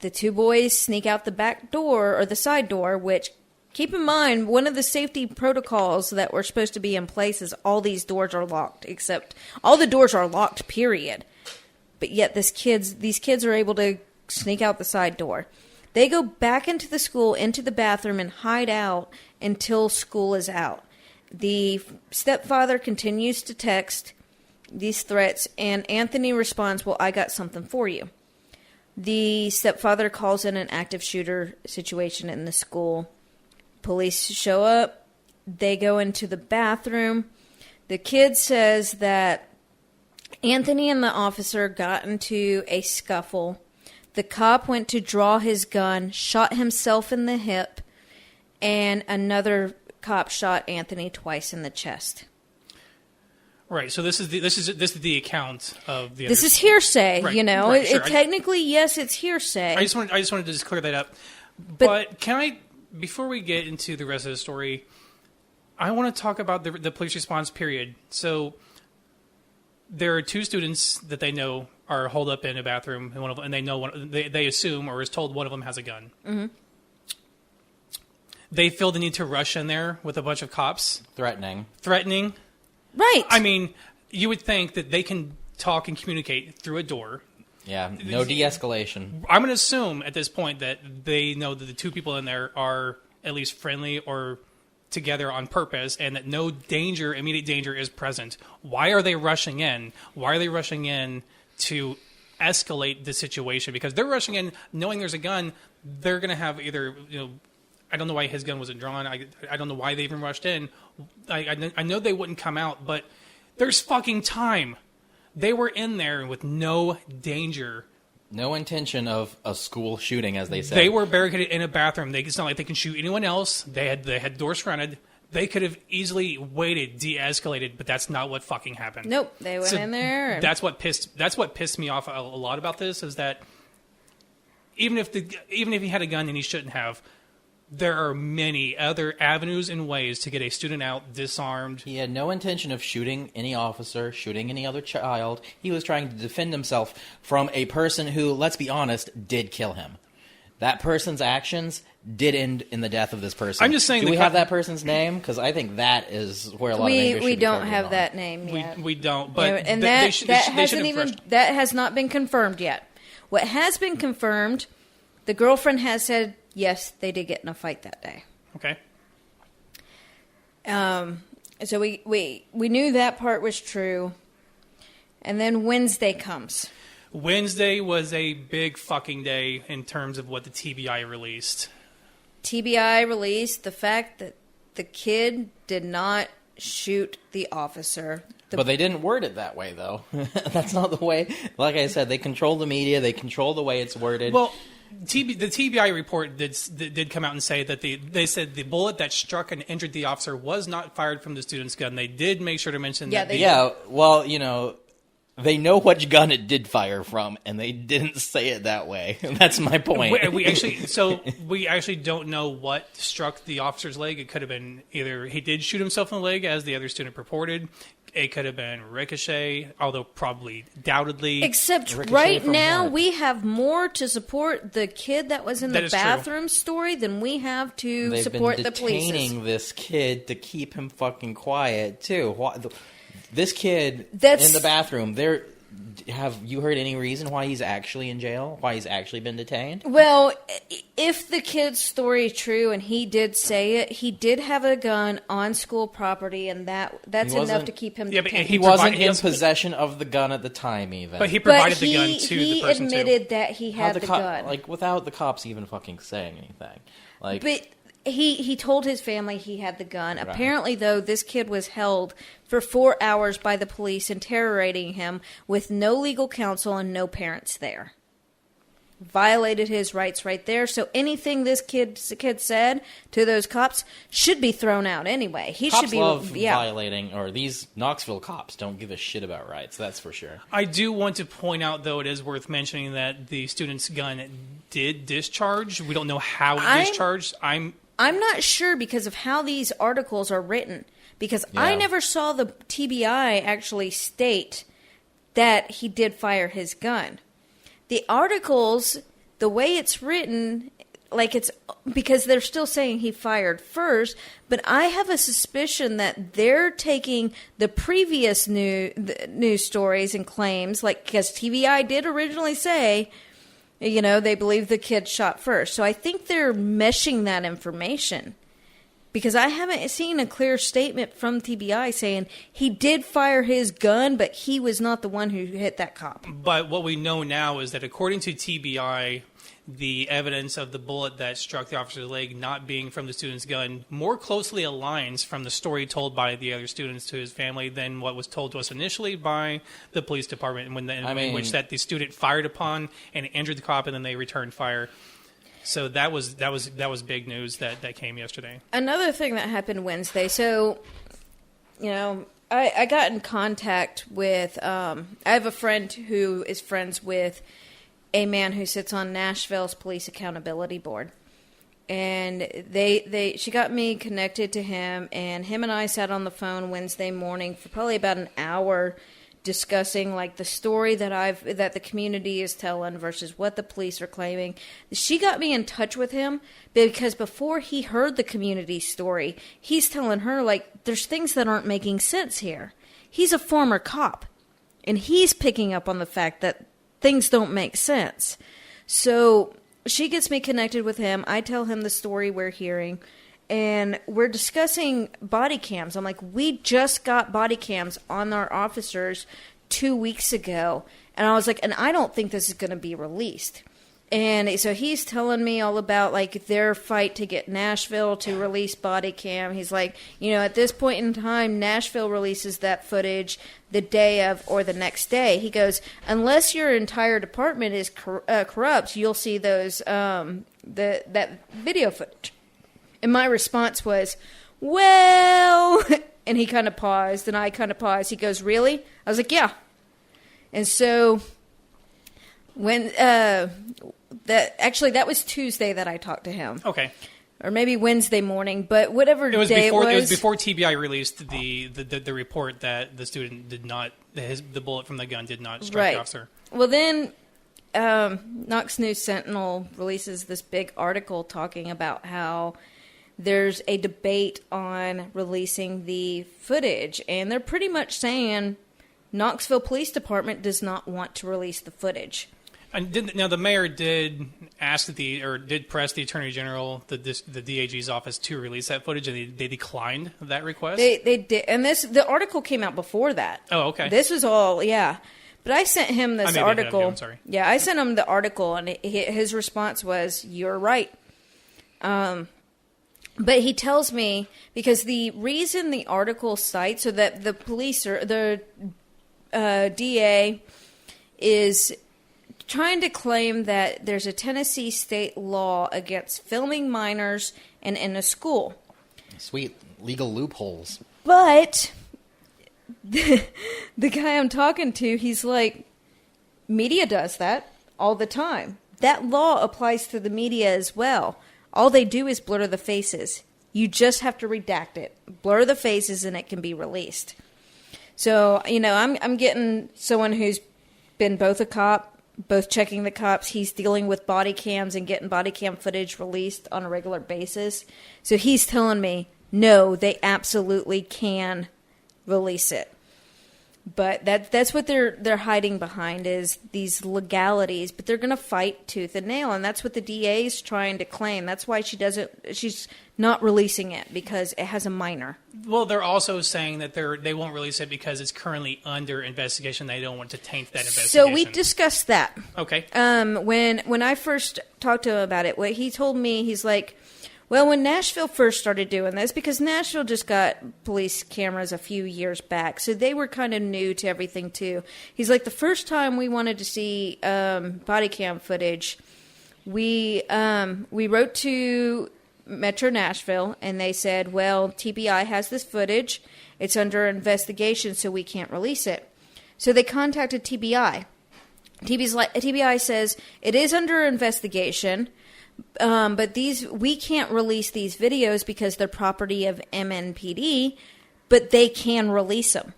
The two boys sneak out the back door, or the side door, which, keep in mind, one of the safety protocols that were supposed to be in place is all these doors are locked, except all the doors are locked, period. But yet these kids are able to sneak out the side door. They go back into the school, into the bathroom, and hide out until school is out. The stepfather continues to text these threats, and Anthony responds, well, I got something for you. The stepfather calls in an active shooter situation in the school. Police show up. They go into the bathroom. The kid says that Anthony and the officer got into a scuffle. The cop went to draw his gun, shot himself in the hip, and another cop shot Anthony twice in the chest. Right. So this is the account of the. This is hearsay. Right, Right, sure. Technically, yes, it's hearsay. I just wanted to just clear that up. But can I, before we get into the rest of the story, I want to talk about the police response period. So there are 2 students that they know are holed up in a bathroom, and they know they assume or is told one of them has a gun. Mm-hmm. They feel the need to rush in there with a bunch of cops. Threatening. Right. I mean, you would think that they can talk and communicate through a door. Yeah, no de-escalation. I'm going to assume at this point that they know that the 2 people in there are at least friendly or together on purpose, and that no immediate danger is present. Why are they rushing in? Why are they rushing in to escalate the situation? Because they're rushing in knowing there's a gun. They're going to have either, I don't know why his gun wasn't drawn. I don't know why they even rushed in. I know they wouldn't come out, but there's fucking time. They were in there with no danger. No intention of a school shooting, as they said. They were barricaded in a bathroom. It's not like they can shoot anyone else. They had doors fronted. They could have easily waited, de-escalated, but that's not what fucking happened. Nope, they went in there. And... That's what pissed me off a lot about this, is that even if he had a gun and he shouldn't have, there are many other avenues and ways to get a student out disarmed. He had no intention of shooting any officer, shooting any other child. He was trying to defend himself from a person who, let's be honest, did kill him. That person's actions did end in the death of this person. I'm just saying... Do we have that person's name? Because I think that is where a lot of English should we be don't have on. that name yet. We don't, but... Yeah, and that has not been confirmed yet. What has been confirmed, the girlfriend has said, yes, they did get in a fight that day. Okay. So we knew that part was true. And then Wednesday comes. Wednesday was a big fucking day in terms of what the TBI released. TBI released the fact that the kid did not shoot the officer. But they didn't word it that way, though. That's not the way. Like I said, they control the media. They control the way it's worded. Well, the TBI report did come out and say that they said the bullet that struck and injured the officer was not fired from the student's gun. They did make sure to mention that. Well, they know which gun it did fire from, and they didn't say it that way. That's my point. We actually don't know what struck the officer's leg. It could have been either he did shoot himself in the leg, as the other student purported. It could have been ricochet, although probably doubtedly. Except right now we have more to support the kid that was in the bathroom story than we have to support the police. They've been detaining this kid to keep him fucking quiet too. This kid in the bathroom. Have you heard any reason why he's actually in jail? Why he's actually been detained? Well, if the kid's story is true, and he did say it, he did have a gun on school property, and that's enough to keep him detained. But he wasn't in possession of the gun at the time, even. But he provided the gun to the person, he admitted that he had the gun. Like, without the cops even fucking saying anything. But he told his family he had the gun. Right. Apparently, though, this kid was held for 4 hours by the police, interrogating him with no legal counsel and no parents there. Violated his rights right there. So anything this kid said to those cops should be thrown out anyway. Cops love violating, or these Knoxville cops don't give a shit about rights, that's for sure. I do want to point out, though, it is worth mentioning that the student's gun did discharge. We don't know how it discharged. I'm not sure because of how these articles are written. Because I never saw the TBI actually state that he did fire his gun. The articles, the way it's written, it's because they're still saying he fired first, but I have a suspicion that they're taking the previous news stories and claims, because TBI did originally say, they believe the kid shot first. So I think they're meshing that information. Because I haven't seen a clear statement from TBI saying he did fire his gun, but he was not the one who hit that cop. But what we know now is that according to TBI, the evidence of the bullet that struck the officer's leg not being from the student's gun more closely aligns from the story told by the other students to his family than what was told to us initially by the police department, in which that the student fired upon and injured the cop, and then they returned fire. So that was big news that came yesterday. Another thing that happened Wednesday. So, I got in contact with. I have a friend who is friends with a man who sits on Nashville's Police Accountability Board, And she got me connected to him, and him and I sat on the phone Wednesday morning for probably about an hour discussing like the story that the community is telling versus what the police are claiming. She got me in touch with him because before he heard the community story, he's telling her like there's things that aren't making sense here. He's a former cop, and he's picking up on the fact that things don't make sense. So she gets me connected with him. I tell him the story we're hearing, and we're discussing body cams. I'm like, we just got body cams on our officers 2 weeks ago. And I was like, and I don't think this is going to be released. And so he's telling me all about like their fight to get Nashville to release body cam. He's like, at this point in time, Nashville releases that footage the day of or the next day. He goes, unless your entire department is corrupt, you'll see those that video footage. And my response was, well, and he kind of paused, and I kind of paused. He goes, really? I was like, yeah. And so when that was Tuesday that I talked to him. Okay. Or maybe Wednesday morning, but whatever it was day before, it was. It was before TBI released the report that the student did not, the bullet from the gun did not strike the officer. Well, then Knox News Sentinel releases this big article talking about how there's a debate on releasing the footage, and they're pretty much saying Knoxville Police Department does not want to release the footage. And now the mayor did did press the Attorney General, the DAG's office, to release that footage, and they declined that request. They did, and the article came out before that. Oh, okay. This was all But I sent him this article. I'm sorry. Yeah, I sent him the article, and his response was, "You're right." But he tells me, because the reason the article cites, so that the police or the DA is trying to claim that there's a Tennessee state law against filming minors and in a school. Sweet legal loopholes. But the guy I'm talking to, he's like, media does that all the time. That law applies to the media as well. All they do is blur the faces. You just have to redact it. Blur the faces and it can be released. So, I'm getting someone who's been both a cop, both checking the cops. He's dealing with body cams and getting body cam footage released on a regular basis. So he's telling me, no, they absolutely can release it. But that's what they're hiding behind, is these legalities. But they're going to fight tooth and nail, and that's what the DA is trying to claim. That's why she's not releasing it, because it has a minor. Well, they're also saying that they won't release it because it's currently under investigation. They don't want to taint that investigation. So we discussed that. Okay. When I first talked to him about it, what he told me, he's like, well, when Nashville first started doing this, because Nashville just got police cameras a few years back, so they were kind of new to everything too. He's like, the first time we wanted to see body cam footage, we wrote to Metro Nashville, and they said, well, TBI has this footage. It's under investigation, so we can't release it. So they contacted TBI. TBI says, it is under investigation, but we can't release these videos because they're property of MNPD, but they can release them.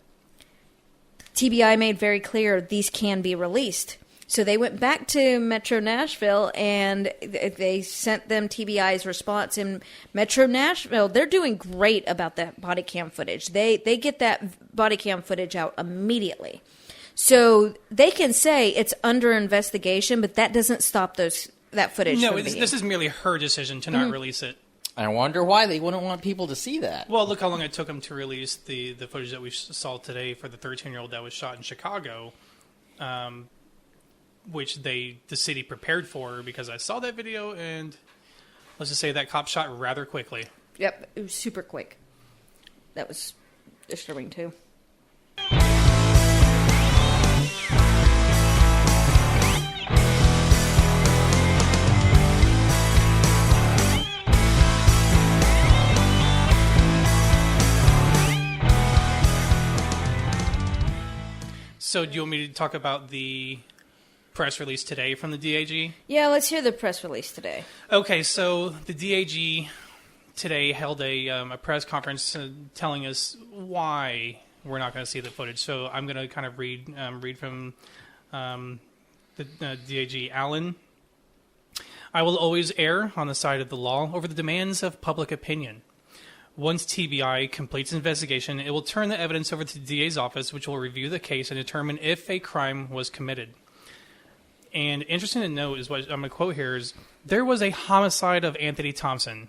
TBI made very clear these can be released. So they went back to Metro Nashville, and they sent them TBI's response. And Metro Nashville, they're doing great about that body cam footage. They get that body cam footage out immediately. So they can say it's under investigation, but that doesn't stop that footage. No, this is merely her decision to not release it. I wonder why they wouldn't want people to see that. Well, look how long it took them to release the footage that we saw today for the 13-year-old that was shot in Chicago, which the city prepared for, because I saw that video, and let's just say that cop shot rather quickly. Yep, it was super quick. That was disturbing too. So do you want me to talk about the press release today from the DAG. Yeah, let's hear the press release today. Okay, so the DAG today held a press conference telling us why we're not going to see the footage. So I'm going to kind of read from the DAG. Allen, I will always err on the side of the law over the demands of public opinion. Once TBI completes investigation, it will turn the evidence over to the DA's office, which will review the case and determine if a crime was committed. And interesting to note is what I'm going to quote here is, there was a homicide of Anthony Thompson.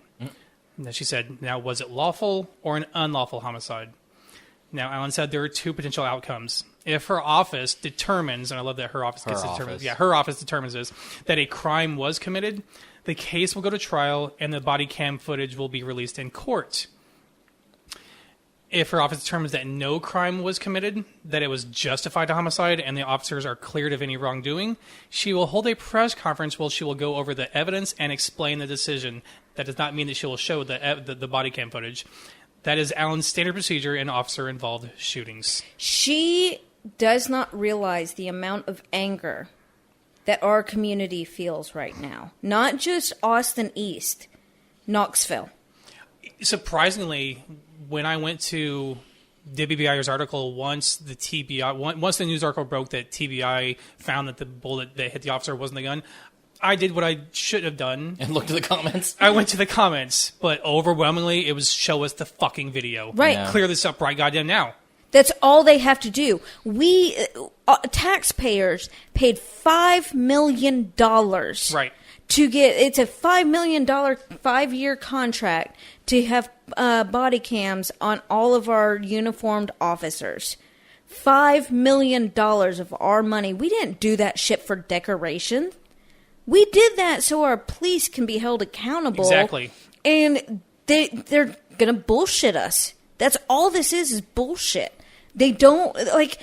Now, she said, now, was it lawful or an unlawful homicide? Now, Allen said there are two potential outcomes. If her office determines, and I love that her office determines this, that a crime was committed, the case will go to trial and the body cam footage will be released in court. If her office determines that no crime was committed, that it was justified homicide, and the officers are cleared of any wrongdoing, she will hold a press conference where she will go over the evidence and explain the decision. That does not mean that she will show the body cam footage. That is Allen's standard procedure in officer-involved shootings. She does not realize the amount of anger that our community feels right now. Not just Austin East, Knoxville. Surprisingly, when I went to WBI's article, once the news article broke that TBI found that the bullet that hit the officer wasn't the gun, I did what I should have done. And looked at the comments. I went to the comments, but overwhelmingly it was show us the fucking video. Right. Yeah. Clear this up right goddamn now. That's all they have to do. We, taxpayers, paid $5 million. Right. To get, it's a $5 million 5-year contract to have body cams on all of our uniformed officers. $5 million of our money. We didn't do that shit for decoration. We did that so our police can be held accountable. Exactly. And they're going to bullshit us. That's all this is bullshit. They don't, like,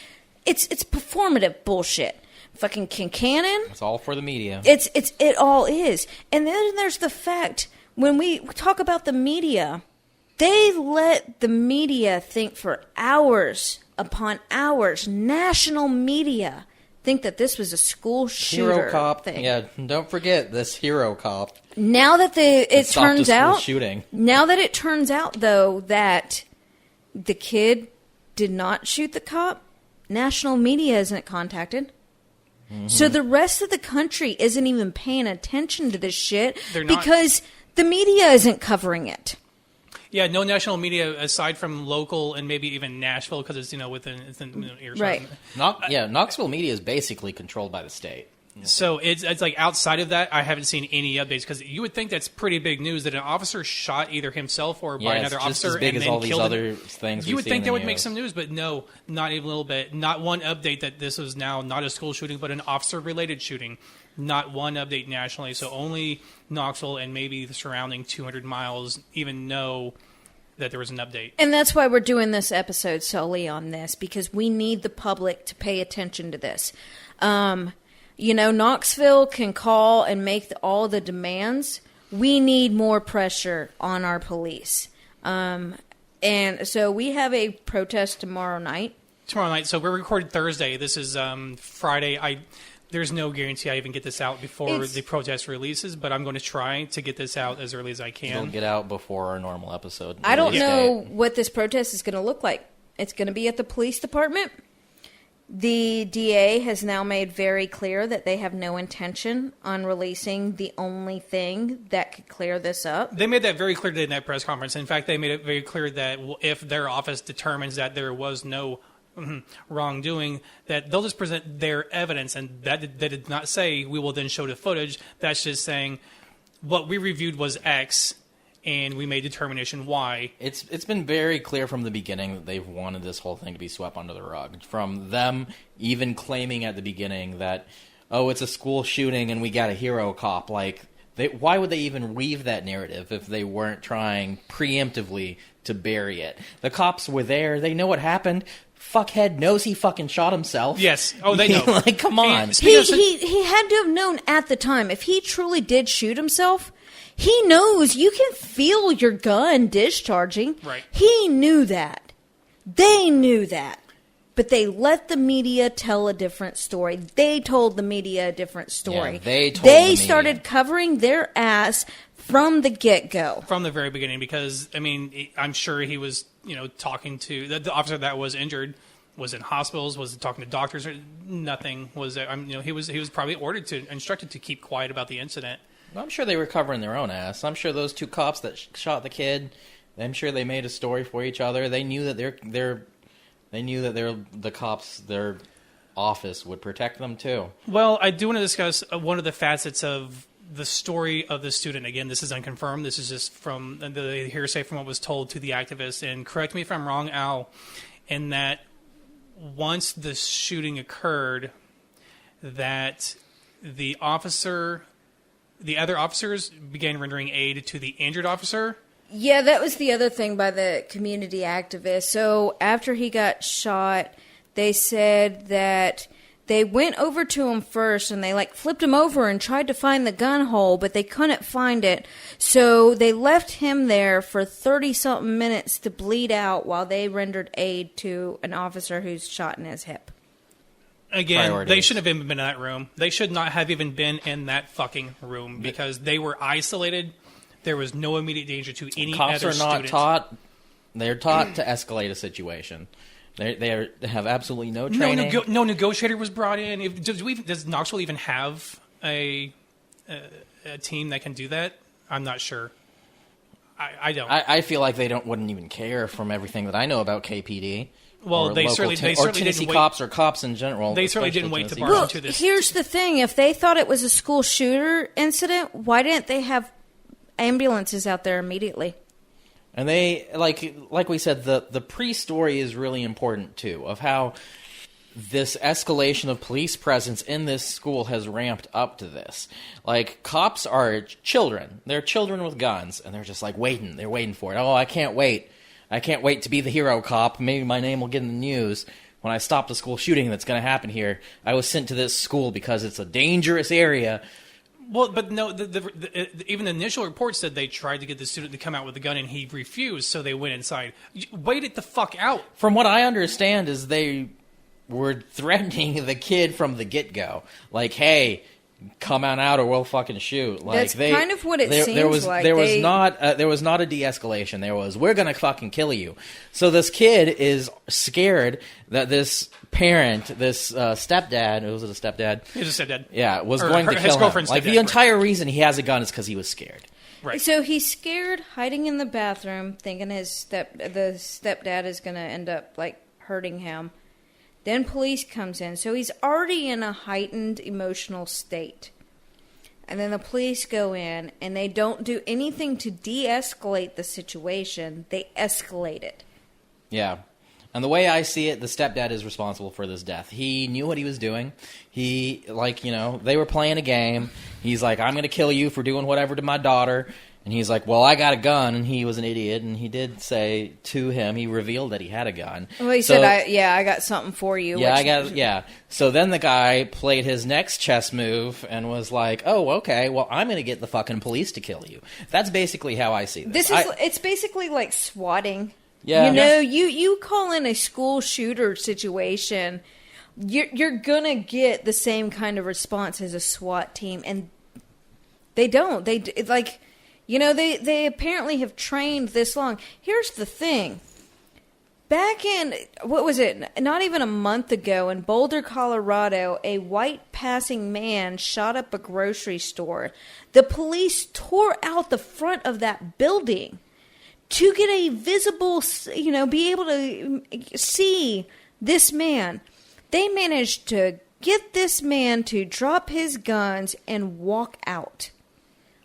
it's performative bullshit. Fucking Kincannon. It's all for the media. It all is. And then there's the fact, when we talk about the media, they let the media think for hours upon hours. National media think that this was a school shooter Hero cop thing. Yeah, don't forget this hero cop. Now that it turns out shooting. Now that it turns out though that the kid did not shoot the cop, national media isn't contacted. Mm-hmm. So the rest of the country isn't even paying attention to this shit because the media isn't covering it. Yeah, no national media aside from local and maybe even Nashville because it's within earshot. Right. Knoxville media is basically controlled by the state. So it's like outside of that, I haven't seen any updates because you would think that's pretty big news that an officer shot either himself or by another officer as big and as then all these killed other him. things. You would think that would make some news, but no, not even a little bit. Not one update that this was now not a school shooting, but an officer-related shooting. Not one update nationally. So only Knoxville and maybe the surrounding 200 miles even know that there was an update. And that's why we're doing this episode solely on this, because we need the public to pay attention to this. Knoxville can call and make all the demands. We need more pressure on our police. And so we have a protest tomorrow night. So we're recorded Thursday. This is Friday. There's no guarantee I even get this out before the protest releases, but I'm going to try to get this out as early as I can. It'll get out before our normal episode. I don't know what this protest is going to look like. It's going to be at the police department. The DA has now made very clear that they have no intention on releasing the only thing that could clear this up. They made that very clear today in that press conference. In fact, they made it very clear that if their office determines that there was no wrongdoing, that they'll just present their evidence, and that did not say we will then show the footage. That's just saying what we reviewed was X, and we made determination Y. It's been very clear from the beginning that they've wanted this whole thing to be swept under the rug. From them even claiming at the beginning that, it's a school shooting and we got a hero cop. Why would they even weave that narrative if they weren't trying preemptively to bury it? The cops were there. They know what happened. Fuckhead knows he fucking shot himself. Yes. Oh, they know. Come on. He had to have known at the time. If he truly did shoot himself, he knows you can feel your gun discharging. Right. He knew that. They knew that. but they let the media tell a different story. They told the media a different story. Yeah, they told the media. Started covering their ass from the get-go. From the very beginning, because, I mean, I'm sure he was, talking to... The officer that was injured was in hospitals, was talking to doctors, or nothing was... he was probably instructed to keep quiet about the incident. I'm sure they were covering their own ass. I'm sure those two cops that shot the kid, I'm sure they made a story for each other. They knew that the cops, their office would protect them too. Well, I do want to discuss one of the facets of the story of the student. Again, this is unconfirmed. This is just from the hearsay from what was told to the activists. And correct me if I'm wrong, Al, in that once the shooting occurred, that the other officers began rendering aid to the injured officer. Yeah, that was the other thing by the community activists. So after he got shot, they said that they went over to him first and they flipped him over and tried to find the gun hole, but they couldn't find it. So they left him there for 30-something minutes to bleed out while they rendered aid to an officer who's shot in his hip. Again, Priorities. They shouldn't have even been in that room. They should not have even been in that fucking room because they were isolated. There was no immediate danger to any Cops other are not student. taught. They're taught to escalate a situation. They have absolutely no training. No negotiator was brought in. Does Knoxville even have a team that can do that? I'm not sure. I don't. I feel like they wouldn't even care from everything that I know about KPD. Well, they certainly Tennessee didn't wait. cops or cops in general. They certainly didn't wait to Tennessee barge Well, into this. here's the thing. If they thought it was a school shooter incident, why didn't they have ambulances out there immediately? And they, like we said, the pre-story is really important, too, of how this escalation of police presence in this school has ramped up to this. Cops are children. They're children with guns, and they're just, waiting. They're waiting for it. Oh, I can't wait. I can't wait to be the hero cop. Maybe my name will get in the news. When I stop the school shooting that's going to happen here, I was sent to this school because it's a dangerous area. Well, but no, even the initial report said they tried to get the student to come out with a gun, and he refused, so they went inside. Wait it the fuck out. From what I understand is they were threatening the kid from the get-go. Hey, come on out or we'll fucking shoot. That's kind of what it seems like. There was not a de-escalation. There was, we're going to fucking kill you. So this kid is scared that this parent, this stepdad, was it a stepdad? He was a stepdad. Yeah, was Or going to his kill him. girlfriend's stepdad, The entire reason he has a gun is because he was scared. Right. So he's scared, hiding in the bathroom, thinking the stepdad is going to end up hurting him. Then police comes in, so he's already in a heightened emotional state. And then the police go in, and they don't do anything to de-escalate the situation. They escalate it. Yeah. And the way I see it, the stepdad is responsible for this death. He knew what he was doing. He, they were playing a game. He's like, I'm going to kill you for doing whatever to my daughter. And he's like, well, I got a gun. And he was an idiot. And he did say to him, he revealed that he had a gun. Well, he said, I got something for you. Yeah, So then the guy played his next chess move and was like, oh, okay, well, I'm going to get the fucking police to kill you. That's basically how I see this. It's basically like swatting. Yeah. You call in a school shooter situation, you're going to get the same kind of response as a SWAT team. And they don't. They apparently have trained this long. Here's the thing. Back in, not even a month ago in Boulder, Colorado, a white passing man shot up a grocery store. The police tore out the front of that building to get a visible, be able to see this man. They managed to get this man to drop his guns and walk out.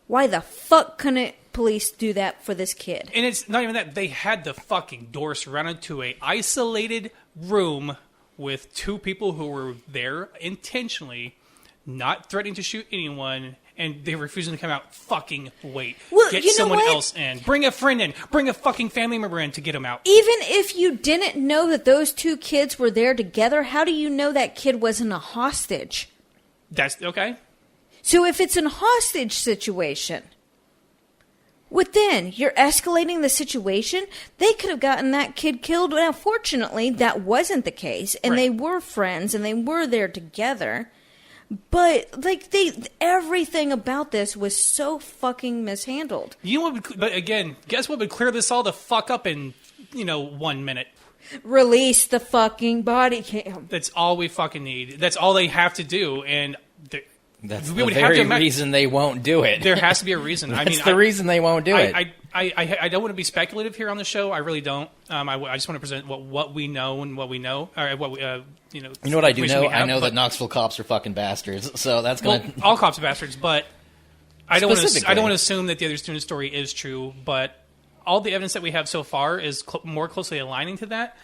Why the fuck couldn't police do that for this kid? And it's not even that. They had the fucking door surrounded to a isolated room with two people who were there intentionally, not threatening to shoot anyone, and they refusing to come out. Fucking wait. Well, get you know someone what? else in. Bring a friend in. Bring a fucking family member in to get them out. Even if you didn't know that those two kids were there together, how do you know that kid wasn't a hostage? That's okay. So if it's a hostage situation, within. You're escalating the situation. They could have gotten that kid killed. Now, fortunately, that wasn't the case, and they were friends, and they were there together. But like everything about this was so fucking mishandled. You know what? But again, guess what would clear this all the fuck up in 1 minute? Release the fucking body cam. That's all we fucking need. That's all they have to do, and that's the very reason they won't do it. There has to be a reason. That's the reason they won't do it. I don't want to be speculative here on the show. I really don't. I just want to present what we know and what we know, or what we, You know what I do know? I know that Knoxville cops are fucking bastards. So that's gonna. Well, all cops are bastards, but I don't want to assume that the other student story is true. But all the evidence that we have so far is more closely aligning to that.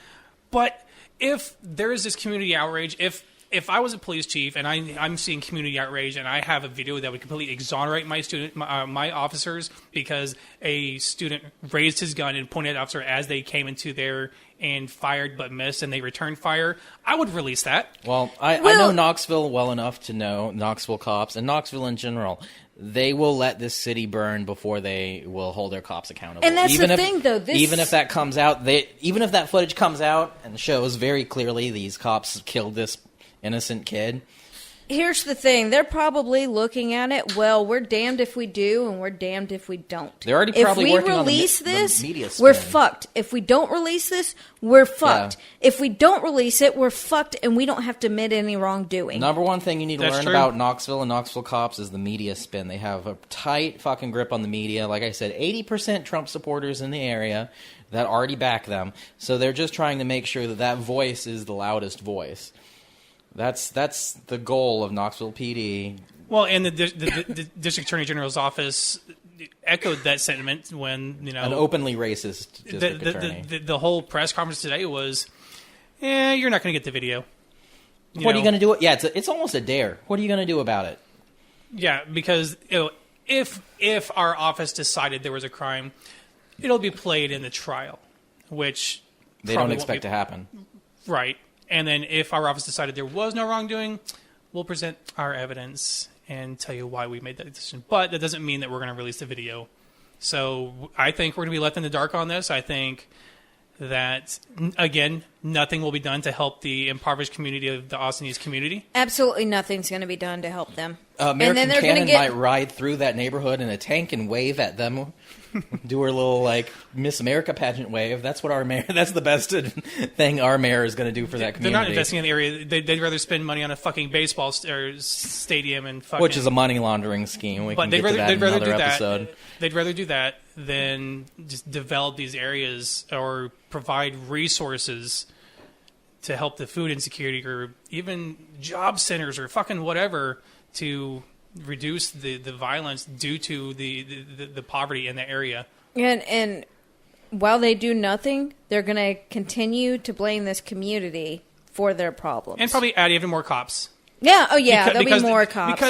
But if there is this community outrage, if I was a police chief and I'm seeing community outrage and I have a video that would completely exonerate my officers because a student raised his gun and pointed at an officer as they came into there and fired but missed and they returned fire, I would release that. Well, I know Knoxville well enough to know Knoxville cops and Knoxville in general. They will let this city burn before they will hold their cops accountable. And that's the thing, though. Even if that comes out, even if that footage comes out and shows very clearly these cops killed this innocent kid. Here's the thing. They're probably looking at it, well, we're damned if we do and we're damned if we don't. They're already probably working on the media If we release this, spin. we're fucked. If we don't release this, we're fucked. Yeah. If we don't release it, we're fucked and we don't have to admit any wrongdoing. Number one thing you need to That's learn true. about Knoxville and Knoxville cops is the media spin. They have a tight fucking grip on the media. Like I said, 80% Trump supporters in the area that already back them. So they're just trying to make sure that voice is the loudest voice. That's the goal of Knoxville PD. Well, and the District Attorney General's office echoed that sentiment when an openly racist district attorney. The whole press conference today was, you're not going to get the video. What are you going to do? Yeah, it's almost a dare. What are you going to do about it? Yeah, because if our office decided there was a crime, it'll be played in the trial, which they don't expect to happen. Right. And then if our office decided there was no wrongdoing, we'll present our evidence and tell you why we made that decision. But that doesn't mean that we're going to release the video. So I think we're going to be left in the dark on this. I think that, again, nothing will be done to help the impoverished community of the Austin East community. Absolutely nothing's going to be done to help them. American Cannon might ride through that neighborhood in a tank and wave at them. Do her little Miss America pageant wave. That's what our mayor. That's the best thing our mayor is going to do for that community. They're not investing in the area. They'd rather spend money on a fucking baseball stadium and fucking, which is a money laundering scheme. We can get to that in another episode. They'd rather do that than just develop these areas or provide resources to help the food insecurity or even job centers or fucking whatever to reduce the violence due to the poverty in the area. And while they do nothing, they're going to continue to blame this community for their problems. And probably add even more cops. Yeah, there'll be more cops.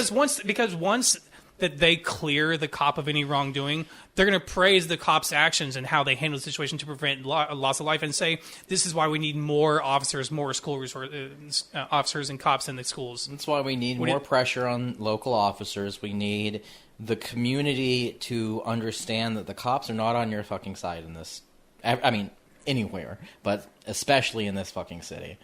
Because once that they clear the cop of any wrongdoing, they're going to praise the cop's actions and how they handle the situation to prevent loss of life and say, this is why we need more officers, more school officers and cops in the schools. That's why we need more pressure on local officers. We need the community to understand that the cops are not on your fucking side in this. I mean, anywhere, but especially in this fucking city.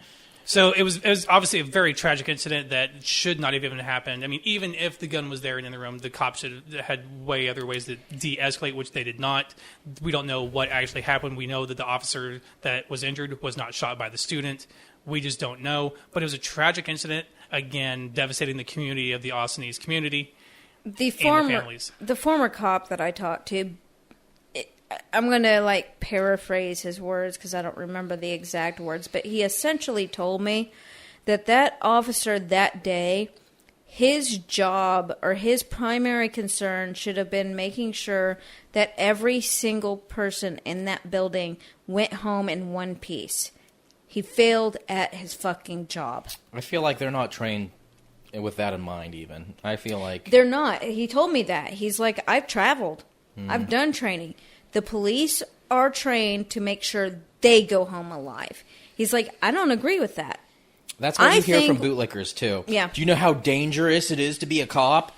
So it was obviously a very tragic incident that should not have even happened. I mean, even if the gun was there and in the room, the cops should have had way other ways to de-escalate, which they did not. We don't know what actually happened. We know that the officer that was injured was not shot by the student. We just don't know. But it was a tragic incident, again, devastating the community of the Austin East community and the families. The former cop that I talked to, I'm going to paraphrase his words because I don't remember the exact words, but he essentially told me that officer that day, his job or his primary concern should have been making sure that every single person in that building went home in one piece. He failed at his fucking job. I feel like they're not trained with that in mind even. I feel like... They're not. He told me that. He's like, I've traveled. I've done training. The police are trained to make sure they go home alive. He's like, I don't agree with that. That's what you hear from bootlickers, too. Yeah. Do you know how dangerous it is to be a cop?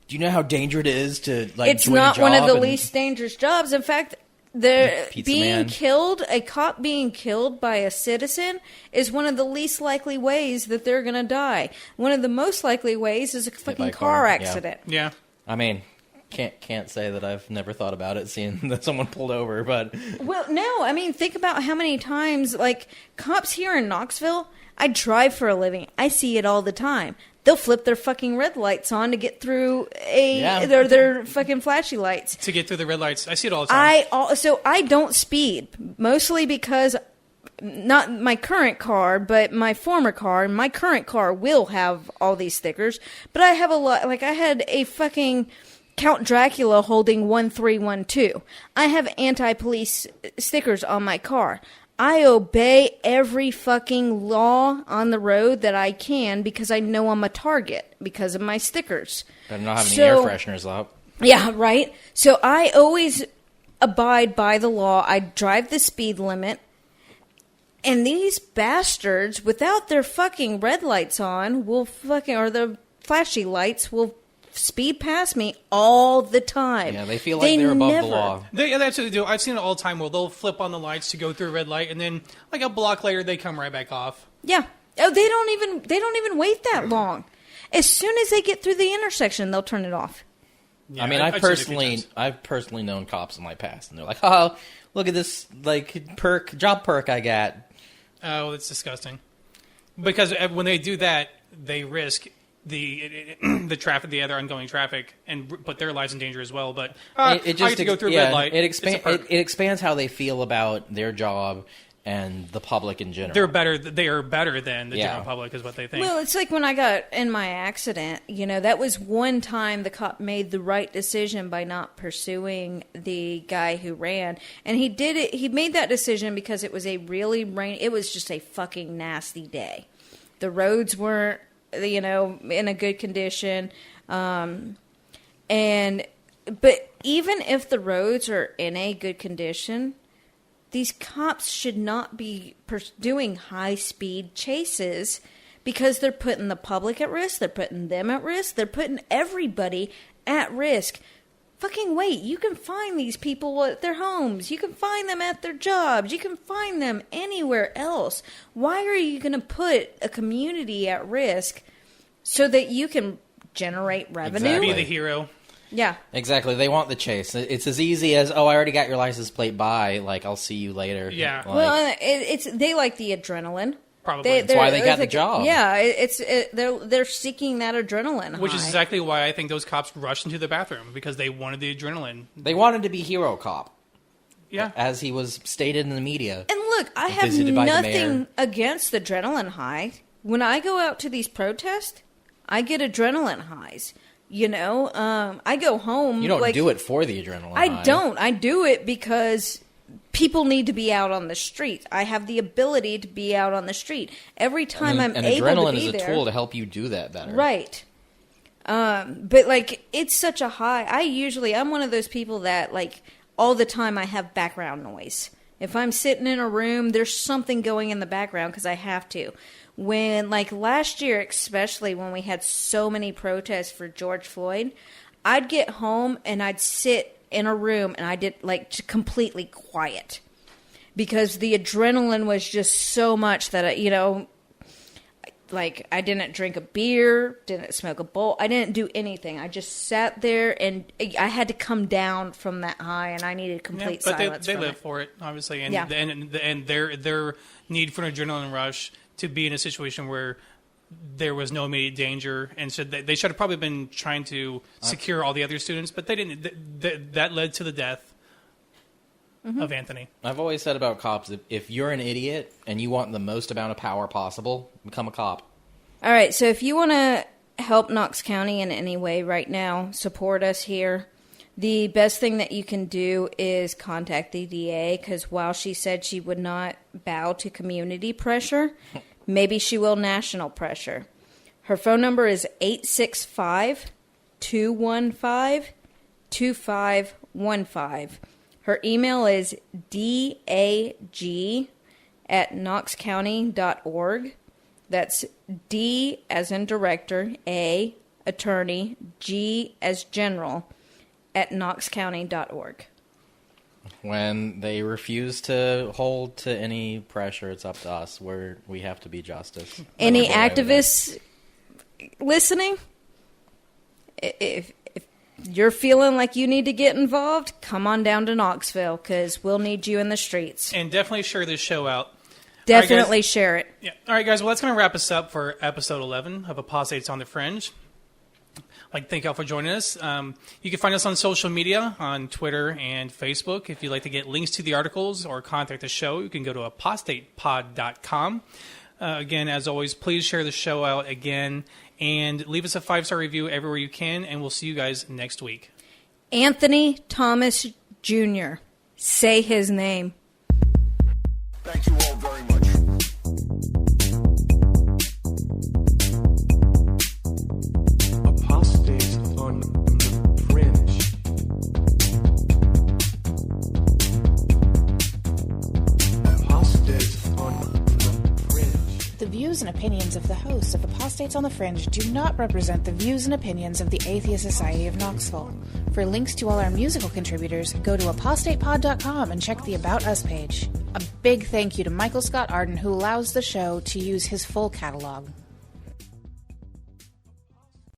Do you know how dangerous it is to like? It's join not a one of job the and- least dangerous jobs. In fact, the Pizza being man. killed, a cop being killed by a citizen is one of the least likely ways that they're going to die. One of the most likely ways is a by fucking a car car, yeah. accident. Yeah. I mean, can't say that I've never thought about it, seeing that someone pulled over, but Well, no, I mean, think about how many times, like, cops here in Knoxville, I drive for a living. I see it all the time. They'll flip their fucking red lights on to get through Yeah. their fucking flashy lights. To get through the red lights. I see it all the time. So I don't speed, mostly because not my current car, but my former car. My current car will have all these stickers, but I have a lot. Like, I had a fucking Count Dracula holding 1312. I have anti-police stickers on my car. I obey every fucking law on the road that I can because I know I'm a target because of my stickers. better not have any So- air fresheners up. Yeah, right? So I always abide by the law. I drive the speed limit. And these bastards, without their fucking red lights on, will fucking, or the flashy lights, will speed past me all the time. Yeah, they feel like they're above the law. Yeah, that's what they do. I've seen it all the time where they'll flip on the lights to go through a red light, and then like a block later, they come right back off. Yeah. Oh, they don't even wait that long. As soon as they get through the intersection, they'll turn it off. Yeah, I mean, I've seen it a few times. I've personally known cops in my past, and they're like, "Oh, look at this like job perk I got." Oh, that's disgusting. Because when they do that, they risk the traffic, the other ongoing traffic, and put their lives in danger as well. But I get to go through a red light. It It's a perk. expands how they feel about their job and the public in general. They're better. They are better than the Yeah. general public, is what they think. Well, it's like when I got in my accident, that was one time the cop made the right decision by not pursuing the guy who ran. And he did it. He made that decision because it was a really it was just a fucking nasty day. The roads weren't, in a good condition. But even if the roads are in a good condition, these cops should not be doing high-speed chases because they're putting the public at risk, they're putting them at risk, they're putting everybody at risk. Fucking wait, you can find these people at their homes, you can find them at their jobs, you can find them anywhere else. Why are you going to put a community at risk so that you can generate revenue? Exactly. Be the hero. Yeah. Exactly. They want the chase. It's as easy as, oh, I already got your license plate. Bye. Like, I'll see you later. Yeah. Like, Well, they like the adrenaline. Probably. That's why they got the job. Yeah, they're seeking that adrenaline Which is high. exactly why I think those cops rushed into the bathroom, because they wanted the adrenaline. they wanted to be hero cop, Yeah. as he was stated in the media. And look, I have Visited by the nothing mayor. against the adrenaline high. When I go out to these protests, I get adrenaline highs. I go home. You don't do it for the adrenaline. I high. don't. I do it because people need to be out on the street. I have the ability to be out on the street. Every time I'm and able adrenaline to be is a there, tool to help you do that better. right. But like, it's such a high. I'm one of those people that like all the time I have background noise. If I'm sitting in a room, there's something going in the background because I have to. When, like last year, especially when we had so many protests for George Floyd, I'd get home and I'd sit in a room and I did like completely quiet because the adrenaline was just so much that like I didn't drink a beer, didn't smoke a bowl, I didn't do anything. I just sat there and I had to come down from that high, and I needed complete but silence. they from live it. for it, obviously, and Yeah. and their need for an adrenaline rush to be in a situation where there was no immediate danger, and so they should have probably been trying to secure all the other students, but they didn't. That led to the death of Anthony. I've always said about cops, if you're an idiot and you want the most amount of power possible, become a cop. All right, so if you want to help Knox County in any way right now, support us here. The best thing that you can do is contact the DA, because while she said she would not bow to community pressure, maybe she will national pressure. Her phone number is 865-215-2515. Her email is dag@knoxcounty.org. That's D as in director, A attorney, G as general, at knoxcounty.org. When they refuse to hold to any pressure, it's up to us. We have to be justice. Any activists listening, if you're feeling like you need to get involved, come on down to Knoxville, because we'll need you in the streets. And definitely share this show out. Definitely right, share it. Yeah. All right, guys. Well, that's going to wrap us up for episode 11 of Apostates on the Fringe. I'd like to thank y'all for joining us. You can find us on social media, on Twitter and Facebook. If you'd like to get links to the articles or contact the show, you can go to apostatepod.com. Again, as always, please share the show out again and leave us a 5-star review everywhere you can, and we'll see you guys next week. Anthony Thompson Jr. Say his name. Thank you all very much. Apostates on the Fringe. Apostates on the Fringe. The views and opinions of the hosts of Apostates on the Fringe do not represent the views and opinions of the Atheist Society of Knoxville. For links to all our musical contributors, go to apostatepod.com and check the About Us page. A big thank you to Michael Scott Arden, who allows the show to use his full catalog.